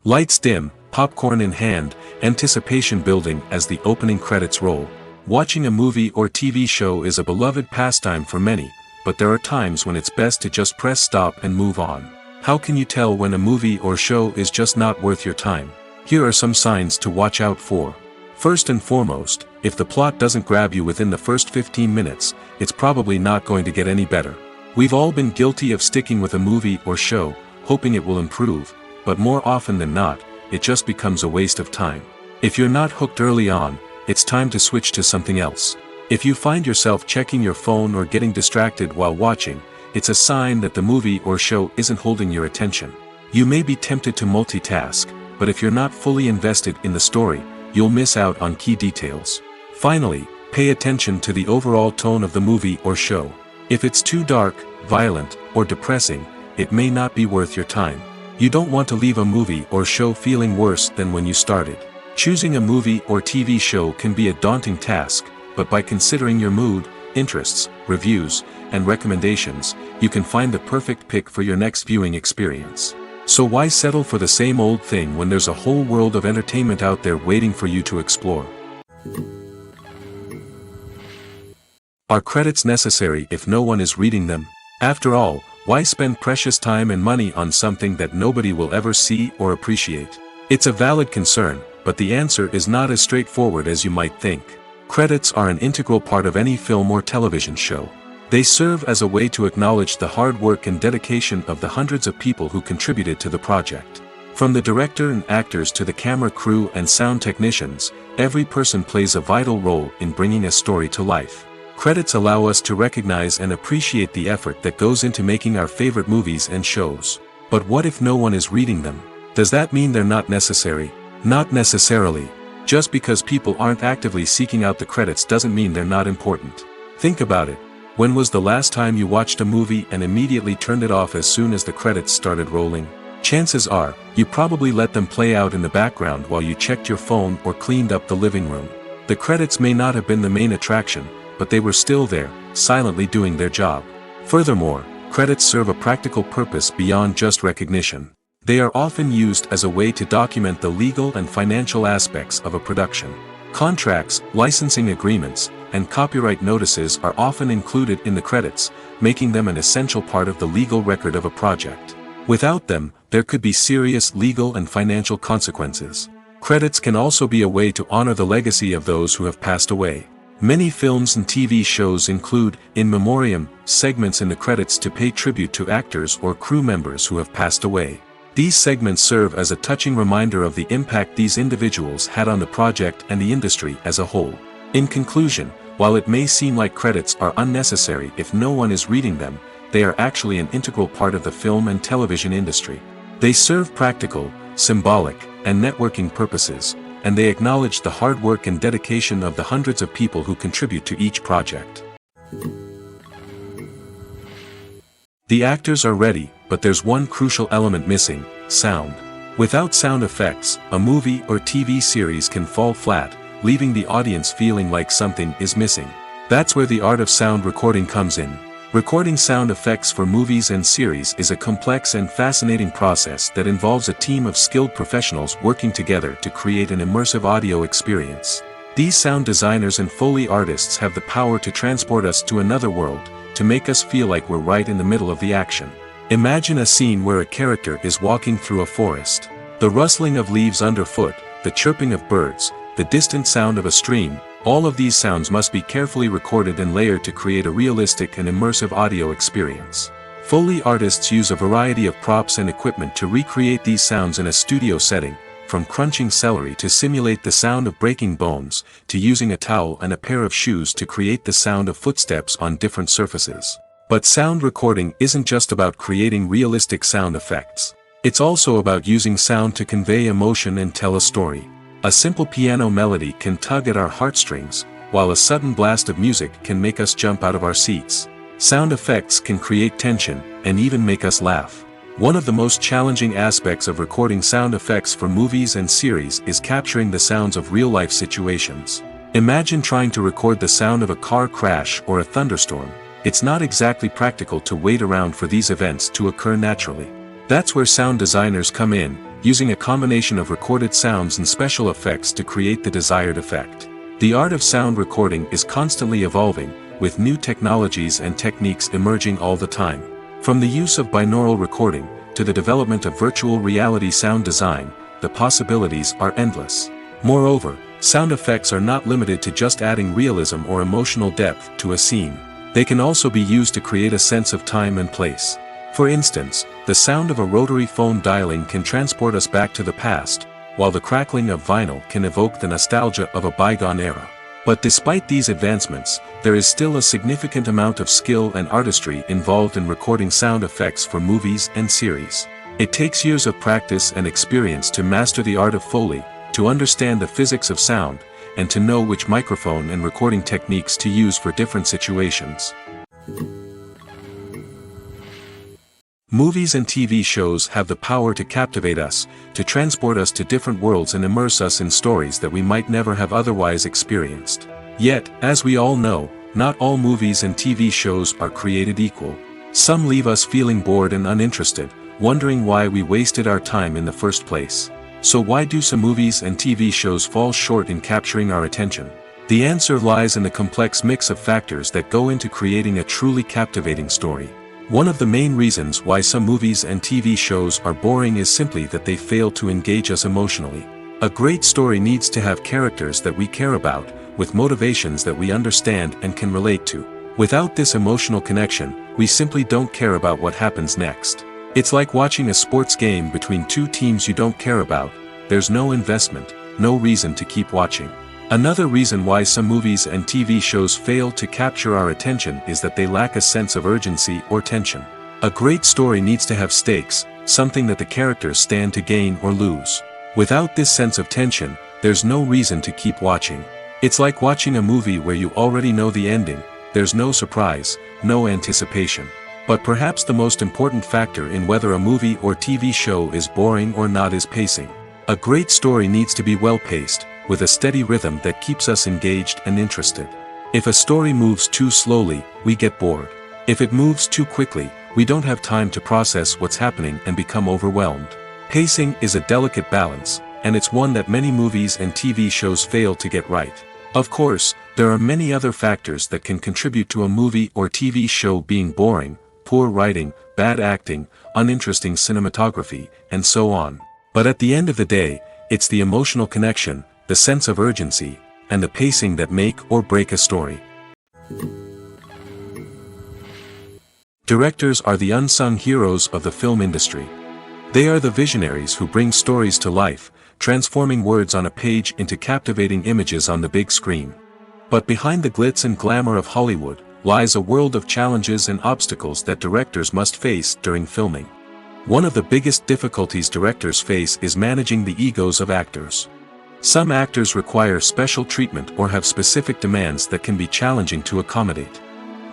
Lights dim, popcorn in hand, anticipation building as the opening credits roll. Watching a movie or TV show is a beloved pastime for many, but there are times when it's best to just press stop and move on. How can you tell when a movie or show is just not worth your time? Here are some signs to watch out for. First and foremost, if the plot doesn't grab you within the first 15 minutes, it's probably not going to get any better. We've all been guilty of sticking with a movie or show, hoping it will improve, but more often than not, it just becomes a waste of time. If you're not hooked early on, it's time to switch to something else. If you find yourself checking your phone or getting distracted while watching, it's a sign that the movie or show isn't holding your attention. You may be tempted to multitask, but if you're not fully invested in the story, you'll miss out on key details. Finally, pay attention to the overall tone of the movie or show. If it's too dark, violent, or depressing, it may not be worth your time. You don't want to leave a movie or show feeling worse than when you started. Choosing a movie or TV show can be a daunting task, but by considering your mood, interests, reviews, and recommendations, you can find the perfect pick for your next viewing experience. So why settle for the same old thing when there's a whole world of entertainment out there waiting for you to explore? Are credits necessary if no one is reading them? After all, why spend precious time and money on something that nobody will ever see or appreciate? It's a valid concern, but the answer is not as straightforward as you might think. Credits are an integral part of any film or television show. They serve as a way to acknowledge the hard work and dedication of the hundreds of people who contributed to the project. From the director and actors to the camera crew and sound technicians, every person plays a vital role in bringing a story to life. Credits allow us to recognize and appreciate the effort that goes into making our favorite movies and shows. But what if no one is reading them? Does that mean they're not necessary? Not necessarily. Just because people aren't actively seeking out the credits doesn't mean they're not important. Think about it. When was the last time you watched a movie and immediately turned it off as soon as the credits started rolling? Chances are, you probably let them play out in the background while you checked your phone or cleaned up the living room. The credits may not have been the main attraction, but they were still there, silently doing their job. Furthermore, credits serve a practical purpose beyond just recognition. They are often used as a way to document the legal and financial aspects of a production. Contracts, licensing agreements, and copyright notices are often included in the credits, making them an essential part of the legal record of a project. Without them, there could be serious legal and financial consequences. Credits can also be a way to honor the legacy of those who have passed away. Many films and TV shows include, in memoriam, segments in the credits to pay tribute to actors or crew members who have passed away. These segments serve as a touching reminder of the impact these individuals had on the project and the industry as a whole. In conclusion, while it may seem like credits are unnecessary if no one is reading them, they are actually an integral part of the film and television industry. They serve practical, symbolic, and networking purposes, and they acknowledge the hard work and dedication of the hundreds of people who contribute to each project. The actors are ready, but there's one crucial element missing: sound. Without sound effects, a movie or TV series can fall flat, leaving the audience feeling like something is missing. That's where the art of sound recording comes in. Recording sound effects for movies and series is a complex and fascinating process that involves a team of skilled professionals working together to create an immersive audio experience. These sound designers and Foley artists have the power to transport us to another world, to make us feel like we're right in the middle of the action. Imagine a scene where a character is walking through a forest. The rustling of leaves underfoot, the chirping of birds, the distant sound of a stream, all of these sounds must be carefully recorded and layered to create a realistic and immersive audio experience. Foley artists use a variety of props and equipment to recreate these sounds in a studio setting, from crunching celery to simulate the sound of breaking bones, to using a towel and a pair of shoes to create the sound of footsteps on different surfaces. But sound recording isn't just about creating realistic sound effects. It's also about using sound to convey emotion and tell a story. A simple piano melody can tug at our heartstrings, while a sudden blast of music can make us jump out of our seats. Sound effects can create tension, and even make us laugh. One of the most challenging aspects of recording sound effects for movies and series is capturing the sounds of real-life situations. Imagine trying to record the sound of a car crash or a thunderstorm. It's not exactly practical to wait around for these events to occur naturally. That's where sound designers come in, using a combination of recorded sounds and special effects to create the desired effect. The art of sound recording is constantly evolving, with new technologies and techniques emerging all the time. From the use of binaural recording, to the development of virtual reality sound design, the possibilities are endless. Moreover, sound effects are not limited to just adding realism or emotional depth to a scene. They can also be used to create a sense of time and place. For instance, the sound of a rotary phone dialing can transport us back to the past, while the crackling of vinyl can evoke the nostalgia of a bygone era. But despite these advancements, there is still a significant amount of skill and artistry involved in recording sound effects for movies and series. It takes years of practice and experience to master the art of Foley, to understand the physics of sound, and to know which microphone and recording techniques to use for different situations. Movies and TV shows have the power to captivate us, to transport us to different worlds and immerse us in stories that we might never have otherwise experienced. Yet, as we all know, not all movies and TV shows are created equal. Some leave us feeling bored and uninterested, wondering why we wasted our time in the first place. So why do some movies and TV shows fall short in capturing our attention? The answer lies in the complex mix of factors that go into creating a truly captivating story. One of the main reasons why some movies and TV shows are boring is simply that they fail to engage us emotionally. A great story needs to have characters that we care about, with motivations that we understand and can relate to. Without this emotional connection, we simply don't care about what happens next. It's like watching a sports game between two teams you don't care about. There's no investment, no reason to keep watching. Another reason why some movies and TV shows fail to capture our attention is that they lack a sense of urgency or tension. A great story needs to have stakes, something that the characters stand to gain or lose. Without this sense of tension, there's no reason to keep watching. It's like watching a movie where you already know the ending. There's no surprise, no anticipation. But perhaps the most important factor in whether a movie or TV show is boring or not is pacing. A great story needs to be well-paced, with a steady rhythm that keeps us engaged and interested. If a story moves too slowly, we get bored. If it moves too quickly, we don't have time to process what's happening and become overwhelmed. Pacing is a delicate balance, and it's one that many movies and TV shows fail to get right. Of course, there are many other factors that can contribute to a movie or TV show being boring: poor writing, bad acting, uninteresting cinematography, and so on. But at the end of the day, it's the emotional connection, the sense of urgency, and the pacing that make or break a story. Directors are the unsung heroes of the film industry. They are the visionaries who bring stories to life, transforming words on a page into captivating images on the big screen. But behind the glitz and glamour of Hollywood lies a world of challenges and obstacles that directors must face during filming. One of the biggest difficulties directors face is managing the egos of actors. Some actors require special treatment or have specific demands that can be challenging to accommodate.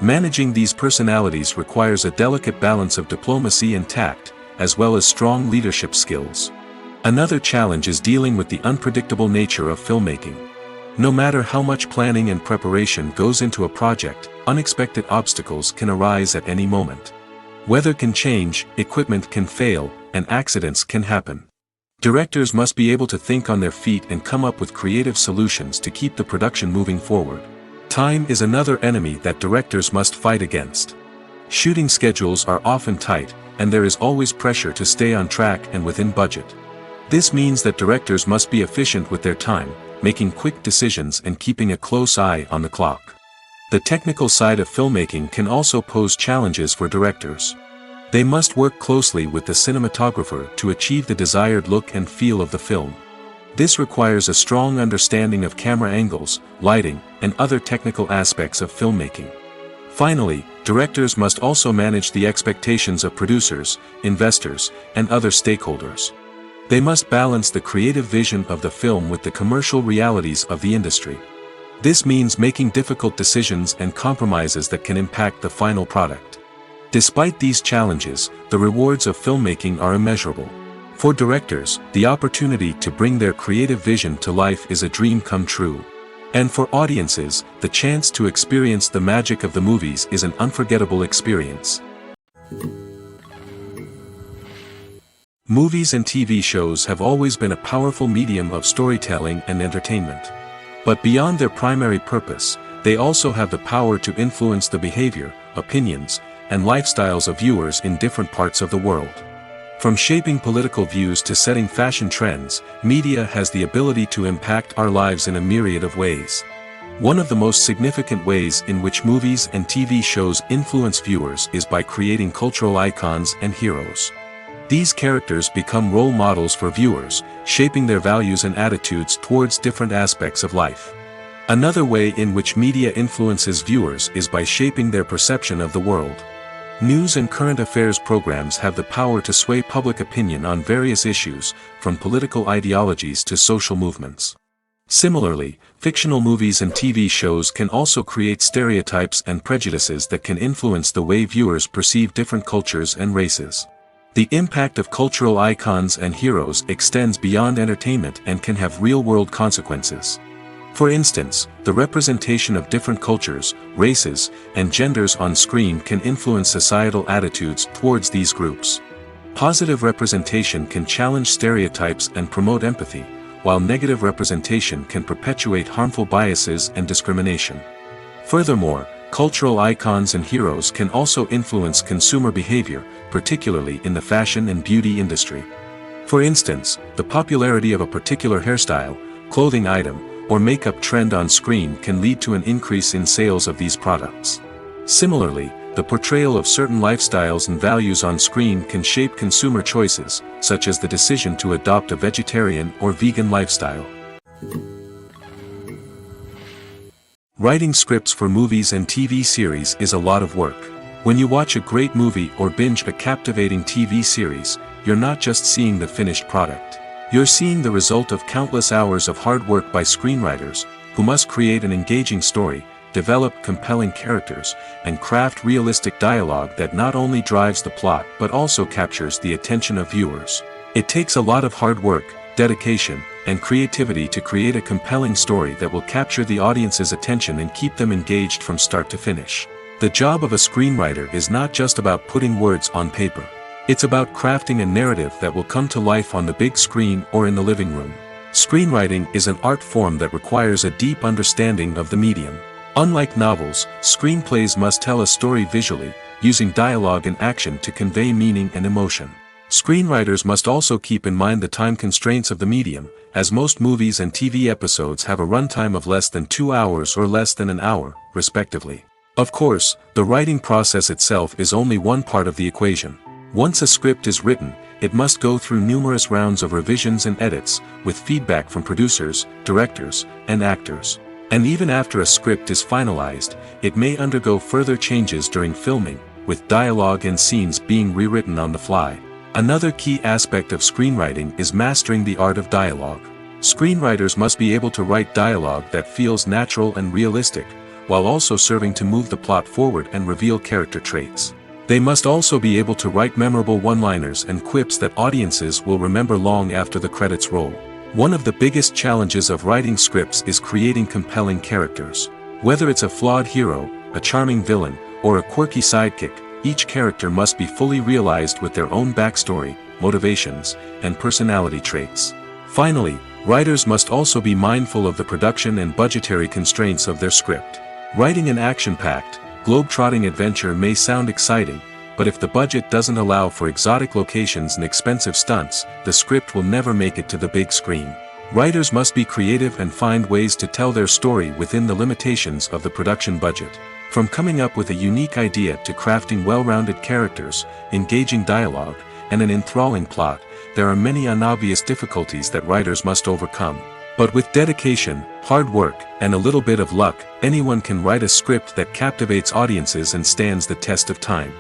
Managing these personalities requires a delicate balance of diplomacy and tact, as well as strong leadership skills. Another challenge is dealing with the unpredictable nature of filmmaking. No matter how much planning and preparation goes into a project, unexpected obstacles can arise at any moment. Weather can change, equipment can fail, and accidents can happen. Directors must be able to think on their feet and come up with creative solutions to keep the production moving forward. Time is another enemy that directors must fight against. Shooting schedules are often tight, and there is always pressure to stay on track and within budget. This means that directors must be efficient with their time, making quick decisions and keeping a close eye on the clock. The technical side of filmmaking can also pose challenges for directors. They must work closely with the cinematographer to achieve the desired look and feel of the film. This requires a strong understanding of camera angles, lighting, and other technical aspects of filmmaking. Finally, directors must also manage the expectations of producers, investors, and other stakeholders. They must balance the creative vision of the film with the commercial realities of the industry. This means making difficult decisions and compromises that can impact the final product. Despite these challenges, the rewards of filmmaking are immeasurable. For directors, the opportunity to bring their creative vision to life is a dream come true. And for audiences, the chance to experience the magic of the movies is an unforgettable experience. Movies and TV shows have always been a powerful medium of storytelling and entertainment. But beyond their primary purpose, they also have the power to influence the behavior, opinions, and lifestyles of viewers in different parts of the world. From shaping political views to setting fashion trends, media has the ability to impact our lives in a myriad of ways. One of the most significant ways in which movies and TV shows influence viewers is by creating cultural icons and heroes. These characters become role models for viewers, shaping their values and attitudes towards different aspects of life. Another way in which media influences viewers is by shaping their perception of the world. News and current affairs programs have the power to sway public opinion on various issues, from political ideologies to social movements. Similarly, fictional movies and TV shows can also create stereotypes and prejudices that can influence the way viewers perceive different cultures and races. The impact of cultural icons and heroes extends beyond entertainment and can have real-world consequences. For instance, the representation of different cultures, races, and genders on screen can influence societal attitudes towards these groups. Positive representation can challenge stereotypes and promote empathy, while negative representation can perpetuate harmful biases and discrimination. Furthermore, cultural icons and heroes can also influence consumer behavior, particularly in the fashion and beauty industry. For instance, the popularity of a particular hairstyle, clothing item, or makeup trend on screen can lead to an increase in sales of these products. Similarly, the portrayal of certain lifestyles and values on screen can shape consumer choices, such as the decision to adopt a vegetarian or vegan lifestyle. Writing scripts for movies and TV series is a lot of work. When you watch a great movie or binge a captivating TV series, you're not just seeing the finished product. You're seeing the result of countless hours of hard work by screenwriters, who must create an engaging story, develop compelling characters, and craft realistic dialogue that not only drives the plot but also captures the attention of viewers. It takes a lot of hard work, dedication, and creativity to create a compelling story that will capture the audience's attention and keep them engaged from start to finish. The job of a screenwriter is not just about putting words on paper. It's about crafting a narrative that will come to life on the big screen or in the living room. Screenwriting is an art form that requires a deep understanding of the medium. Unlike novels, screenplays must tell a story visually, using dialogue and action to convey meaning and emotion. Screenwriters must also keep in mind the time constraints of the medium, as most movies and TV episodes have a runtime of less than 2 hours or less than an hour, respectively. Of course, the writing process itself is only one part of the equation. Once a script is written, it must go through numerous rounds of revisions and edits, with feedback from producers, directors, and actors. And even after a script is finalized, it may undergo further changes during filming, with dialogue and scenes being rewritten on the fly. Another key aspect of screenwriting is mastering the art of dialogue. Screenwriters must be able to write dialogue that feels natural and realistic, while also serving to move the plot forward and reveal character traits. They must also be able to write memorable one-liners and quips that audiences will remember long after the credits roll. One of the biggest challenges of writing scripts is creating compelling characters. Whether it's a flawed hero, a charming villain, or a quirky sidekick, each character must be fully realized with their own backstory, motivations, and personality traits. Finally, writers must also be mindful of the production and budgetary constraints of their script. Writing an action-packed, globe-trotting adventure may sound exciting, but if the budget doesn't allow for exotic locations and expensive stunts, the script will never make it to the big screen. Writers must be creative and find ways to tell their story within the limitations of the production budget. From coming up with a unique idea to crafting well-rounded characters, engaging dialogue, and an enthralling plot, there are many unobvious difficulties that writers must overcome. But with dedication, hard work, and a little bit of luck, anyone can write a script that captivates audiences and stands the test of time.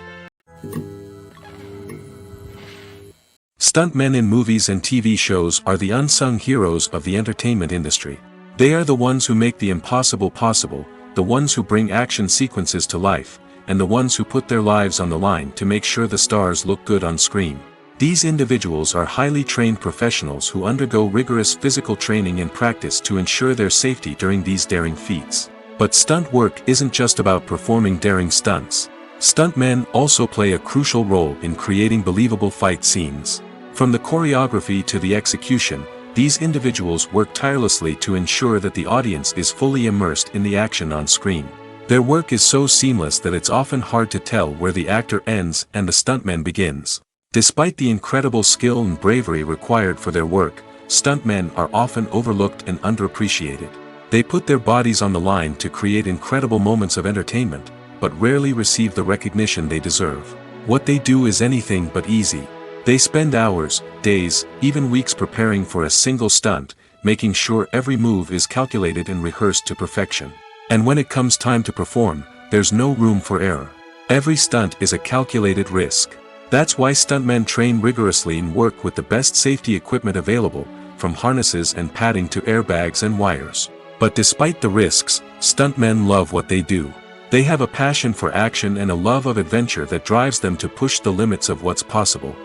Stuntmen in movies and TV shows are the unsung heroes of the entertainment industry. They are the ones who make the impossible possible, the ones who bring action sequences to life, and the ones who put their lives on the line to make sure the stars look good on screen. These individuals are highly trained professionals who undergo rigorous physical training and practice to ensure their safety during these daring feats. But stunt work isn't just about performing daring stunts. Stuntmen also play a crucial role in creating believable fight scenes. From the choreography to the execution, these individuals work tirelessly to ensure that the audience is fully immersed in the action on screen. Their work is so seamless that it's often hard to tell where the actor ends and the stuntman begins. Despite the incredible skill and bravery required for their work, stuntmen are often overlooked and underappreciated. They put their bodies on the line to create incredible moments of entertainment, but rarely receive the recognition they deserve. What they do is anything but easy. They spend hours, days, even weeks preparing for a single stunt, making sure every move is calculated and rehearsed to perfection. And when it comes time to perform, there's no room for error. Every stunt is a calculated risk. That's why stuntmen train rigorously and work with the best safety equipment available, from harnesses and padding to airbags and wires. But despite the risks, stuntmen love what they do. They have a passion for action and a love of adventure that drives them to push the limits of what's possible.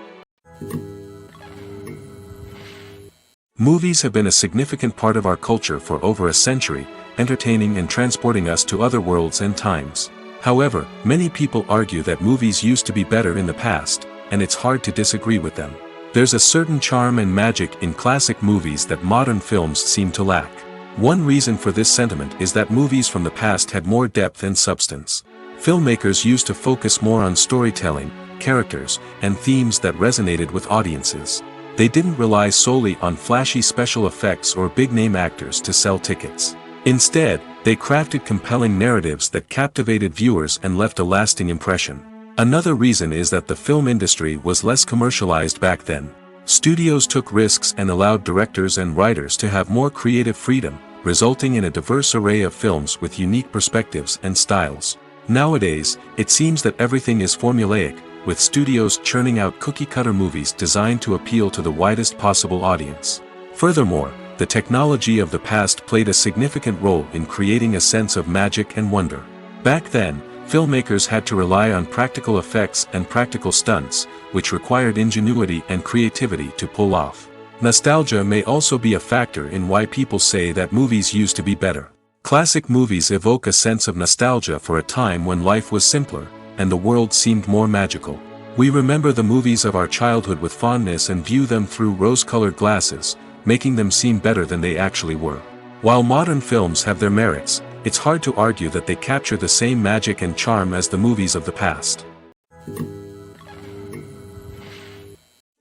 Movies have been a significant part of our culture for over a century, entertaining and transporting us to other worlds and times. However, many people argue that movies used to be better in the past, and it's hard to disagree with them. There's a certain charm and magic in classic movies that modern films seem to lack. One reason for this sentiment is that movies from the past had more depth and substance. Filmmakers used to focus more on storytelling, characters, and themes that resonated with audiences. They didn't rely solely on flashy special effects or big-name actors to sell tickets. Instead, they crafted compelling narratives that captivated viewers and left a lasting impression. Another reason is that the film industry was less commercialized back then. Studios took risks and allowed directors and writers to have more creative freedom, resulting in a diverse array of films with unique perspectives and styles. Nowadays, it seems that everything is formulaic, with studios churning out cookie-cutter movies designed to appeal to the widest possible audience. Furthermore, the technology of the past played a significant role in creating a sense of magic and wonder. Back then, filmmakers had to rely on practical effects and practical stunts, which required ingenuity and creativity to pull off. Nostalgia may also be a factor in why people say that movies used to be better. Classic movies evoke a sense of nostalgia for a time when life was simpler, and the world seemed more magical. We remember the movies of our childhood with fondness and view them through rose-colored glasses, making them seem better than they actually were. While modern films have their merits, it's hard to argue that they capture the same magic and charm as the movies of the past.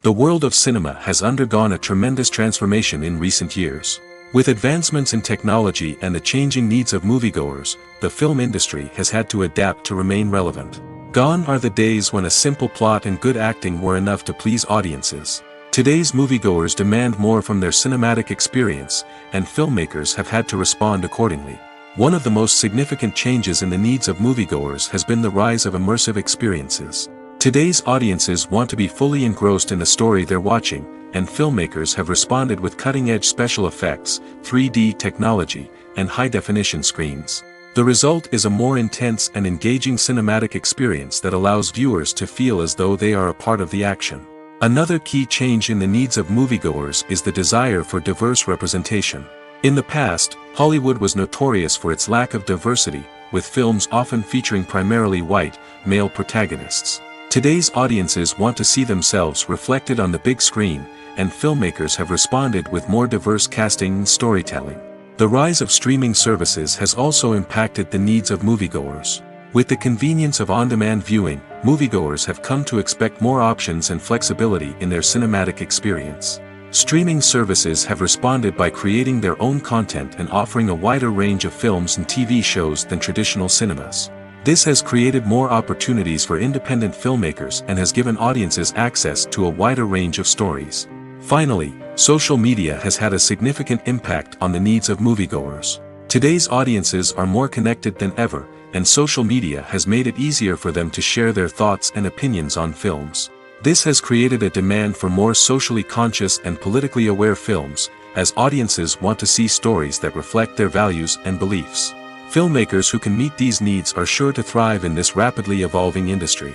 The world of cinema has undergone a tremendous transformation in recent years. With advancements in technology and the changing needs of moviegoers, the film industry has had to adapt to remain relevant. Gone are the days when a simple plot and good acting were enough to please audiences. Today's moviegoers demand more from their cinematic experience, and filmmakers have had to respond accordingly. One of the most significant changes in the needs of moviegoers has been the rise of immersive experiences. Today's audiences want to be fully engrossed in the story they're watching, and filmmakers have responded with cutting-edge special effects, 3D technology, and high-definition screens. The result is a more intense and engaging cinematic experience that allows viewers to feel as though they are a part of the action. Another key change in the needs of moviegoers is the desire for diverse representation. In the past, Hollywood was notorious for its lack of diversity, with films often featuring primarily white, male protagonists. Today's audiences want to see themselves reflected on the big screen, and filmmakers have responded with more diverse casting and storytelling. The rise of streaming services has also impacted the needs of moviegoers. With the convenience of on-demand viewing, moviegoers have come to expect more options and flexibility in their cinematic experience. Streaming services have responded by creating their own content and offering a wider range of films and TV shows than traditional cinemas. This has created more opportunities for independent filmmakers and has given audiences access to a wider range of stories. Finally, social media has had a significant impact on the needs of moviegoers. Today's audiences are more connected than ever, and social media has made it easier for them to share their thoughts and opinions on films. This has created a demand for more socially conscious and politically aware films, as audiences want to see stories that reflect their values and beliefs. Filmmakers who can meet these needs are sure to thrive in this rapidly evolving industry.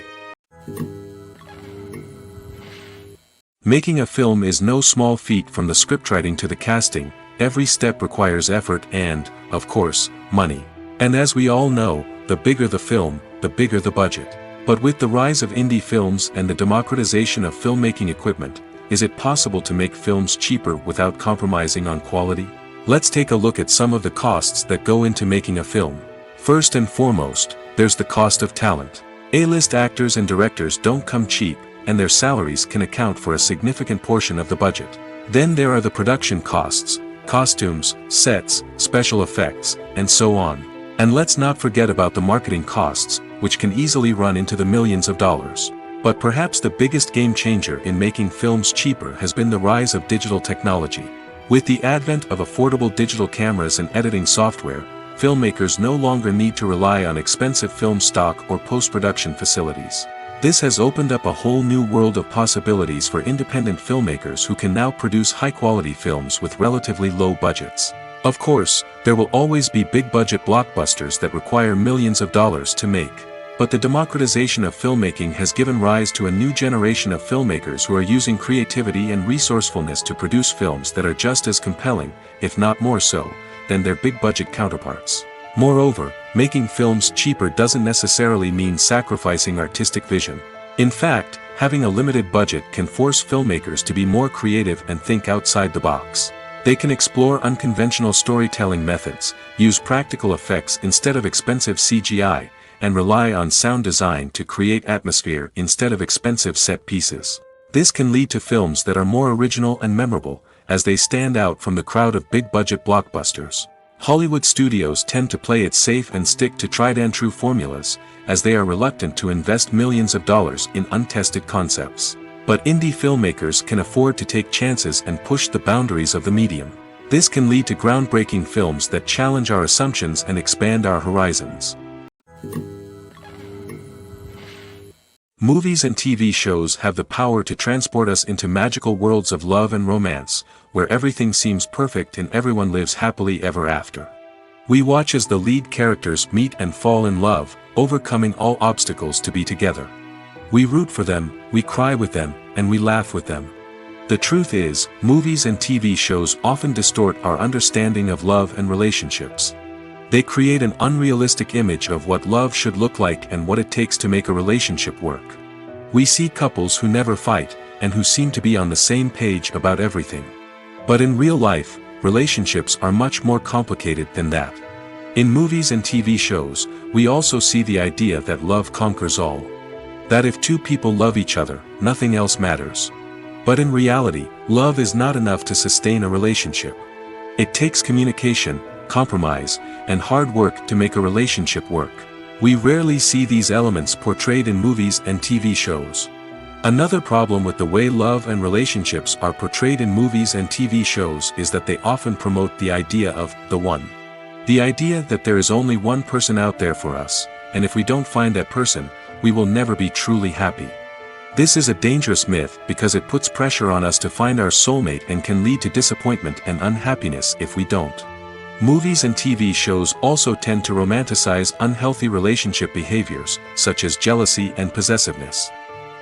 Making a film is no small feat. From the scriptwriting to the casting, every step requires effort and, of course, money. And as we all know, the bigger the film, the bigger the budget. But with the rise of indie films and the democratization of filmmaking equipment, is it possible to make films cheaper without compromising on quality? Let's take a look at some of the costs that go into making a film. First and foremost, there's the cost of talent. A-list actors and directors don't come cheap, and their salaries can account for a significant portion of the budget. Then there are the production costs, costumes, sets, special effects, and so on. And let's not forget about the marketing costs, which can easily run into the millions of dollars. But perhaps the biggest game changer in making films cheaper has been the rise of digital technology. With the advent of affordable digital cameras and editing software, filmmakers no longer need to rely on expensive film stock or post-production facilities. This has opened up a whole new world of possibilities for independent filmmakers who can now produce high-quality films with relatively low budgets. Of course, there will always be big-budget blockbusters that require millions of dollars to make. But the democratization of filmmaking has given rise to a new generation of filmmakers who are using creativity and resourcefulness to produce films that are just as compelling, if not more so, than their big-budget counterparts. Moreover, making films cheaper doesn't necessarily mean sacrificing artistic vision. In fact, having a limited budget can force filmmakers to be more creative and think outside the box. They can explore unconventional storytelling methods, use practical effects instead of expensive CGI, and rely on sound design to create atmosphere instead of expensive set pieces. This can lead to films that are more original and memorable, as they stand out from the crowd of big-budget blockbusters. Hollywood studios tend to play it safe and stick to tried-and-true formulas, as they are reluctant to invest millions of dollars in untested concepts. But indie filmmakers can afford to take chances and push the boundaries of the medium. This can lead to groundbreaking films that challenge our assumptions and expand our horizons. Movies and TV shows have the power to transport us into magical worlds of love and romance, where everything seems perfect and everyone lives happily ever after. We watch as the lead characters meet and fall in love, overcoming all obstacles to be together. We root for them, we cry with them, and we laugh with them. The truth is, movies and TV shows often distort our understanding of love and relationships. They create an unrealistic image of what love should look like and what it takes to make a relationship work. We see couples who never fight, and who seem to be on the same page about everything. But in real life, relationships are much more complicated than that. In movies and TV shows, we also see the idea that love conquers all. That if two people love each other, nothing else matters. But in reality, love is not enough to sustain a relationship. It takes communication, compromise, and hard work to make a relationship work. We rarely see these elements portrayed in movies and TV shows. Another problem with the way love and relationships are portrayed in movies and TV shows is that they often promote the idea of the one. The idea that there is only one person out there for us, and if we don't find that person, we will never be truly happy. This is a dangerous myth because it puts pressure on us to find our soulmate and can lead to disappointment and unhappiness if we don't. Movies and TV shows also tend to romanticize unhealthy relationship behaviors, such as jealousy and possessiveness.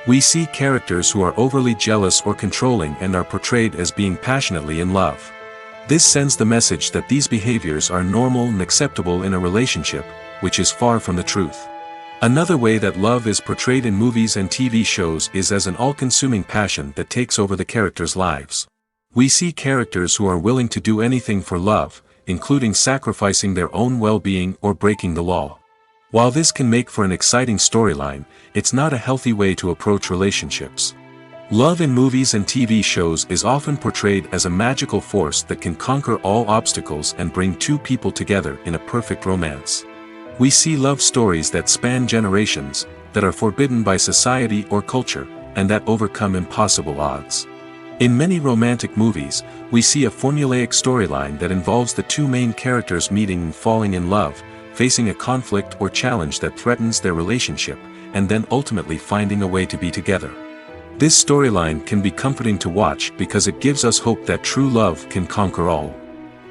We see characters who are overly jealous or controlling and are portrayed as being passionately in love. This sends the message that these behaviors are normal and acceptable in a relationship, which is far from the truth. Another way that love is portrayed in movies and TV shows is as an all-consuming passion that takes over the characters' lives. We see characters who are willing to do anything for love, including sacrificing their own well-being or breaking the law. While this can make for an exciting storyline, it's not a healthy way to approach relationships. Love in movies and TV shows is often portrayed as a magical force that can conquer all obstacles and bring two people together in a perfect romance. We see love stories that span generations, that are forbidden by society or culture, and that overcome impossible odds. In many romantic movies, we see a formulaic storyline that involves the two main characters meeting and falling in love, facing a conflict or challenge that threatens their relationship, and then ultimately finding a way to be together. This storyline can be comforting to watch because it gives us hope that true love can conquer all.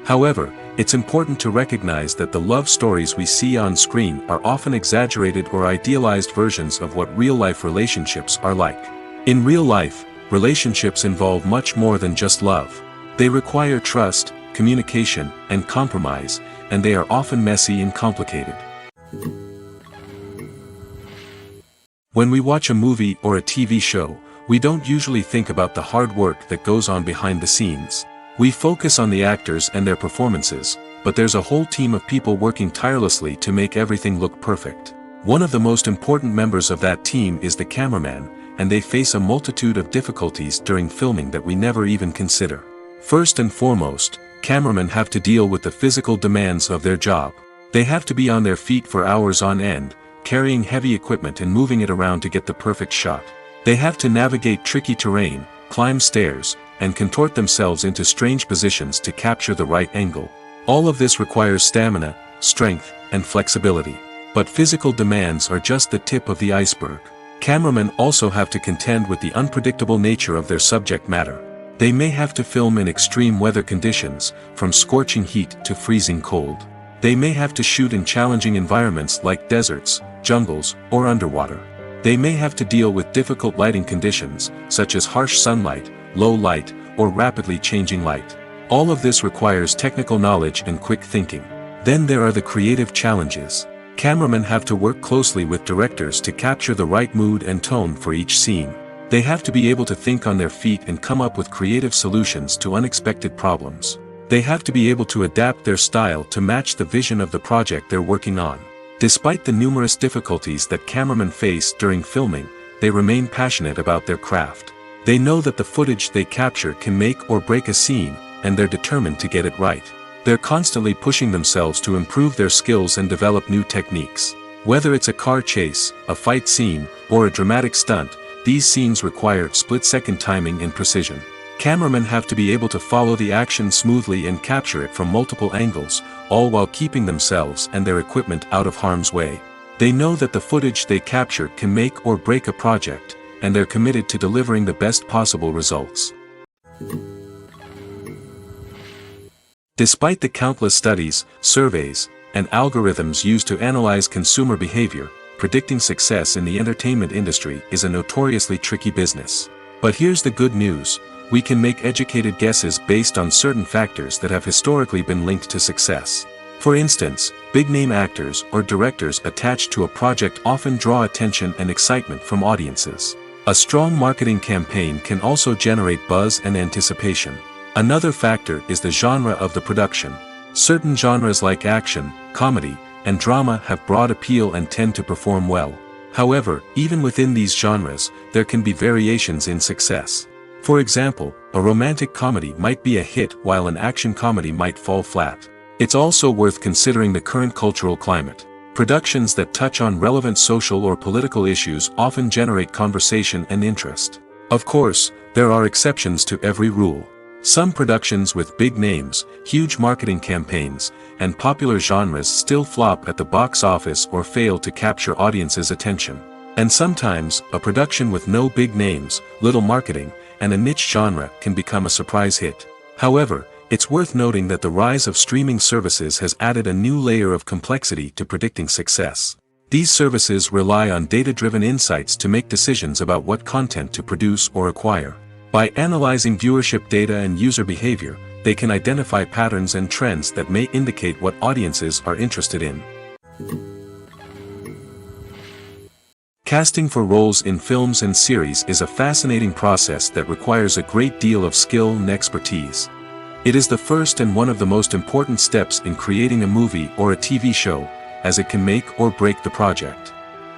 However, it's important to recognize that the love stories we see on screen are often exaggerated or idealized versions of what real-life relationships are like. In real life, relationships involve much more than just love. They require trust, communication, and compromise, and they are often messy and complicated. When we watch a movie or a TV show, we don't usually think about the hard work that goes on behind the scenes. We focus on the actors and their performances, but there's a whole team of people working tirelessly to make everything look perfect. One of the most important members of that team is the cameraman, and they face a multitude of difficulties during filming that we never even consider. First and foremost, cameramen have to deal with the physical demands of their job. They have to be on their feet for hours on end, carrying heavy equipment and moving it around to get the perfect shot. They have to navigate tricky terrain, climb stairs, and contort themselves into strange positions to capture the right angle. All of this requires stamina, strength, and flexibility. But physical demands are just the tip of the iceberg. Cameramen also have to contend with the unpredictable nature of their subject matter. They may have to film in extreme weather conditions, from scorching heat to freezing cold. They may have to shoot in challenging environments like deserts, jungles, or underwater. They may have to deal with difficult lighting conditions, such as harsh sunlight, low light, or rapidly changing light. All of this requires technical knowledge and quick thinking. Then there are the creative challenges. Cameramen have to work closely with directors to capture the right mood and tone for each scene. They have to be able to think on their feet and come up with creative solutions to unexpected problems. They have to be able to adapt their style to match the vision of the project they're working on. Despite the numerous difficulties that cameramen face during filming, they remain passionate about their craft. They know that the footage they capture can make or break a scene, and they're determined to get it right. They're constantly pushing themselves to improve their skills and develop new techniques. Whether it's a car chase, a fight scene, or a dramatic stunt, these scenes require split-second timing and precision. Cameramen have to be able to follow the action smoothly and capture it from multiple angles, all while keeping themselves and their equipment out of harm's way. They know that the footage they capture can make or break a project, and they're committed to delivering the best possible results. Despite the countless studies, surveys, and algorithms used to analyze consumer behavior, predicting success in the entertainment industry is a notoriously tricky business. But here's the good news: we can make educated guesses based on certain factors that have historically been linked to success. For instance, big-name actors or directors attached to a project often draw attention and excitement from audiences. A strong marketing campaign can also generate buzz and anticipation. Another factor is the genre of the production. Certain genres like action, comedy, and drama have broad appeal and tend to perform well. However, even within these genres, there can be variations in success. For example, a romantic comedy might be a hit while an action comedy might fall flat. It's also worth considering the current cultural climate. Productions that touch on relevant social or political issues often generate conversation and interest. Of course, there are exceptions to every rule. Some productions with big names, huge marketing campaigns, and popular genres still flop at the box office or fail to capture audiences' attention. And sometimes, a production with no big names, little marketing, and a niche genre can become a surprise hit. However, it's worth noting that the rise of streaming services has added a new layer of complexity to predicting success. These services rely on data-driven insights to make decisions about what content to produce or acquire. By analyzing viewership data and user behavior, they can identify patterns and trends that may indicate what audiences are interested in. Casting for roles in films and series is a fascinating process that requires a great deal of skill and expertise. It is the first and one of the most important steps in creating a movie or a TV show, as it can make or break the project.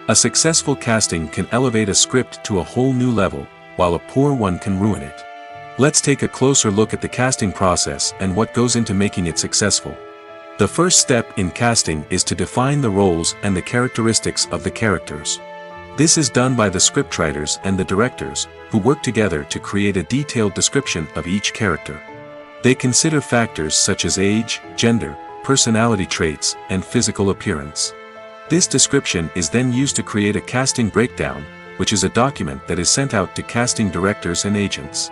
A successful casting can elevate a script to a whole new level, while a poor one can ruin it. Let's take a closer look at the casting process and what goes into making it successful. The first step in casting is to define the roles and the characteristics of the characters. This is done by the scriptwriters and the directors, who work together to create a detailed description of each character. They consider factors such as age, gender, personality traits, and physical appearance. This description is then used to create a casting breakdown, which is a document that is sent out to casting directors and agents.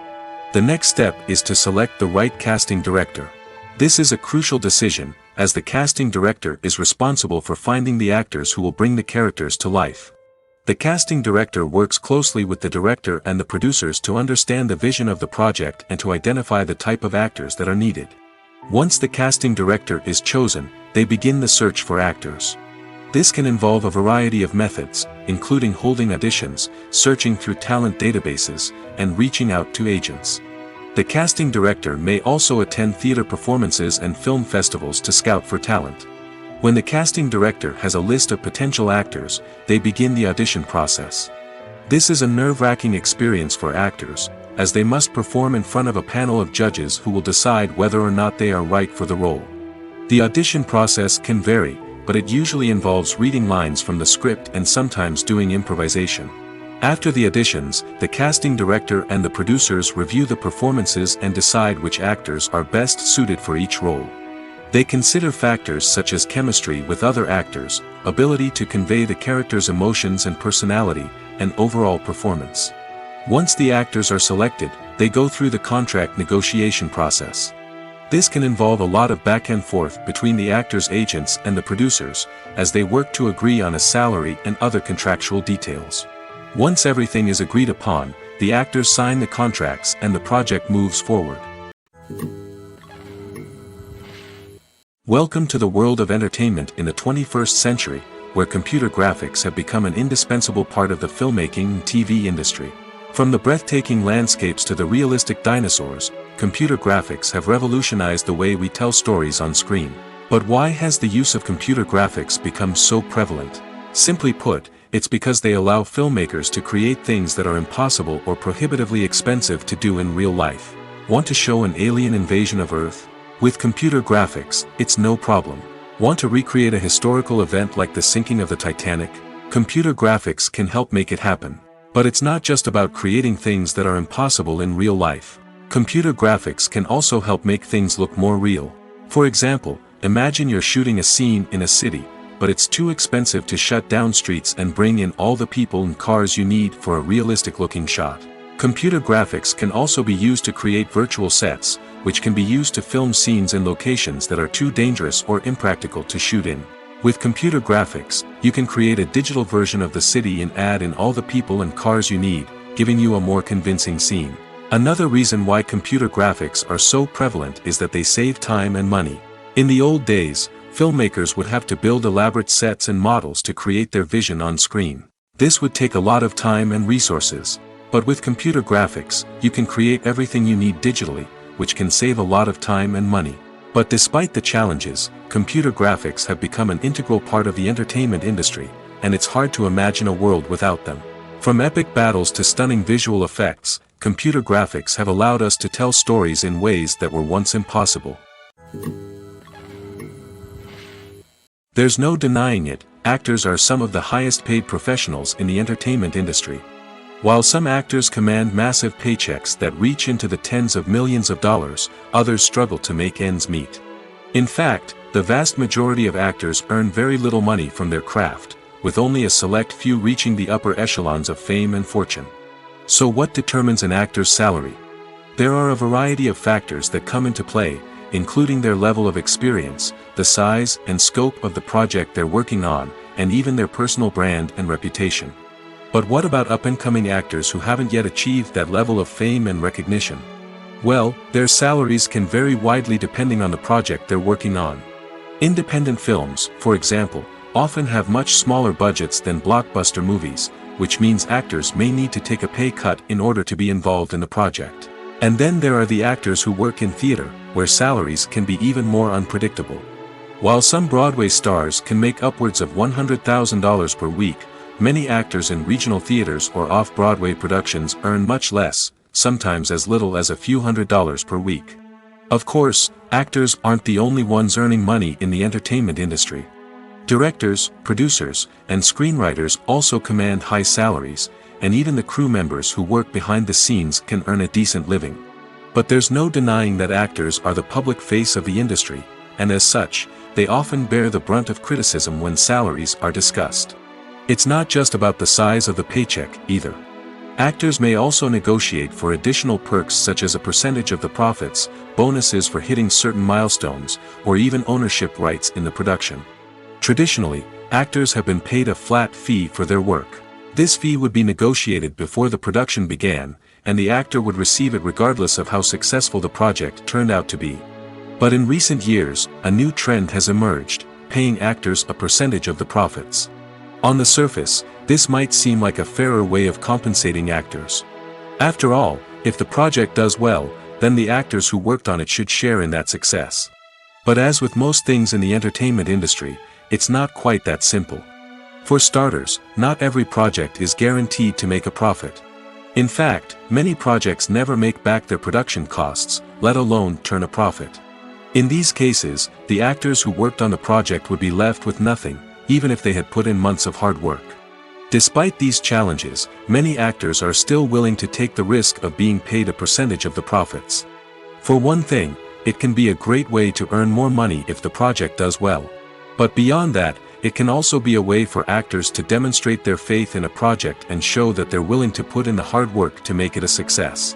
The next step is to select the right casting director. This is a crucial decision, as the casting director is responsible for finding the actors who will bring the characters to life. The casting director works closely with the director and the producers to understand the vision of the project and to identify the type of actors that are needed. Once the casting director is chosen, they begin the search for actors. This can involve a variety of methods, including holding auditions, searching through talent databases, and reaching out to agents. The casting director may also attend theater performances and film festivals to scout for talent. When the casting director has a list of potential actors, they begin the audition process. This is a nerve-wracking experience for actors, as they must perform in front of a panel of judges who will decide whether or not they are right for the role. The audition process can vary, but it usually involves reading lines from the script and sometimes doing improvisation. After the auditions, the casting director and the producers review the performances and decide which actors are best suited for each role. They consider factors such as chemistry with other actors, ability to convey the character's emotions and personality, and overall performance. Once the actors are selected, they go through the contract negotiation process. This can involve a lot of back and forth between the actors' agents and the producers, as they work to agree on a salary and other contractual details. Once everything is agreed upon, the actors sign the contracts and the project moves forward. Welcome to the world of entertainment in the 21st century, where computer graphics have become an indispensable part of the filmmaking and TV industry. From the breathtaking landscapes to the realistic dinosaurs, computer graphics have revolutionized the way we tell stories on screen. But why has the use of computer graphics become so prevalent? Simply put, it's because they allow filmmakers to create things that are impossible or prohibitively expensive to do in real life. Want to show an alien invasion of Earth? With computer graphics, it's no problem. Want to recreate a historical event like the sinking of the Titanic? Computer graphics can help make it happen. But it's not just about creating things that are impossible in real life. Computer graphics can also help make things look more real. For example, imagine you're shooting a scene in a city, but it's too expensive to shut down streets and bring in all the people and cars you need for a realistic-looking shot. Computer graphics can also be used to create virtual sets, which can be used to film scenes in locations that are too dangerous or impractical to shoot in. With computer graphics, you can create a digital version of the city and add in all the people and cars you need, giving you a more convincing scene. Another reason why computer graphics are so prevalent is that they save time and money. In the old days, filmmakers would have to build elaborate sets and models to create their vision on screen. This would take a lot of time and resources. But with computer graphics, you can create everything you need digitally, which can save a lot of time and money. But despite the challenges, computer graphics have become an integral part of the entertainment industry, and it's hard to imagine a world without them. From epic battles to stunning visual effects, computer graphics have allowed us to tell stories in ways that were once impossible. There's no denying it, actors are some of the highest paid professionals in the entertainment industry. While some actors command massive paychecks that reach into the tens of millions of dollars, others struggle to make ends meet. In fact, the vast majority of actors earn very little money from their craft, with only a select few reaching the upper echelons of fame and fortune. So what determines an actor's salary? There are a variety of factors that come into play, including their level of experience, the size and scope of the project they're working on, and even their personal brand and reputation. But what about up-and-coming actors who haven't yet achieved that level of fame and recognition? Well, their salaries can vary widely depending on the project they're working on. Independent films, for example, often have much smaller budgets than blockbuster movies, which means actors may need to take a pay cut in order to be involved in the project. And then there are the actors who work in theater, where salaries can be even more unpredictable. While some Broadway stars can make upwards of $100,000 per week, many actors in regional theaters or off-Broadway productions earn much less, sometimes as little as a few $100s per week. Of course, actors aren't the only ones earning money in the entertainment industry. Directors, producers, and screenwriters also command high salaries, and even the crew members who work behind the scenes can earn a decent living. But there's no denying that actors are the public face of the industry, and as such, they often bear the brunt of criticism when salaries are discussed. It's not just about the size of the paycheck, either. Actors may also negotiate for additional perks such as a percentage of the profits, bonuses for hitting certain milestones, or even ownership rights in the production. Traditionally, actors have been paid a flat fee for their work. This fee would be negotiated before the production began, and the actor would receive it regardless of how successful the project turned out to be. But in recent years, a new trend has emerged, paying actors a percentage of the profits. On the surface, this might seem like a fairer way of compensating actors. After all, if the project does well, then the actors who worked on it should share in that success. But as with most things in the entertainment industry, it's not quite that simple. For starters, not every project is guaranteed to make a profit. In fact, many projects never make back their production costs, let alone turn a profit. In these cases, the actors who worked on the project would be left with nothing, even if they had put in months of hard work. Despite these challenges, many actors are still willing to take the risk of being paid a percentage of the profits. For one thing, it can be a great way to earn more money if the project does well. But beyond that, it can also be a way for actors to demonstrate their faith in a project and show that they're willing to put in the hard work to make it a success.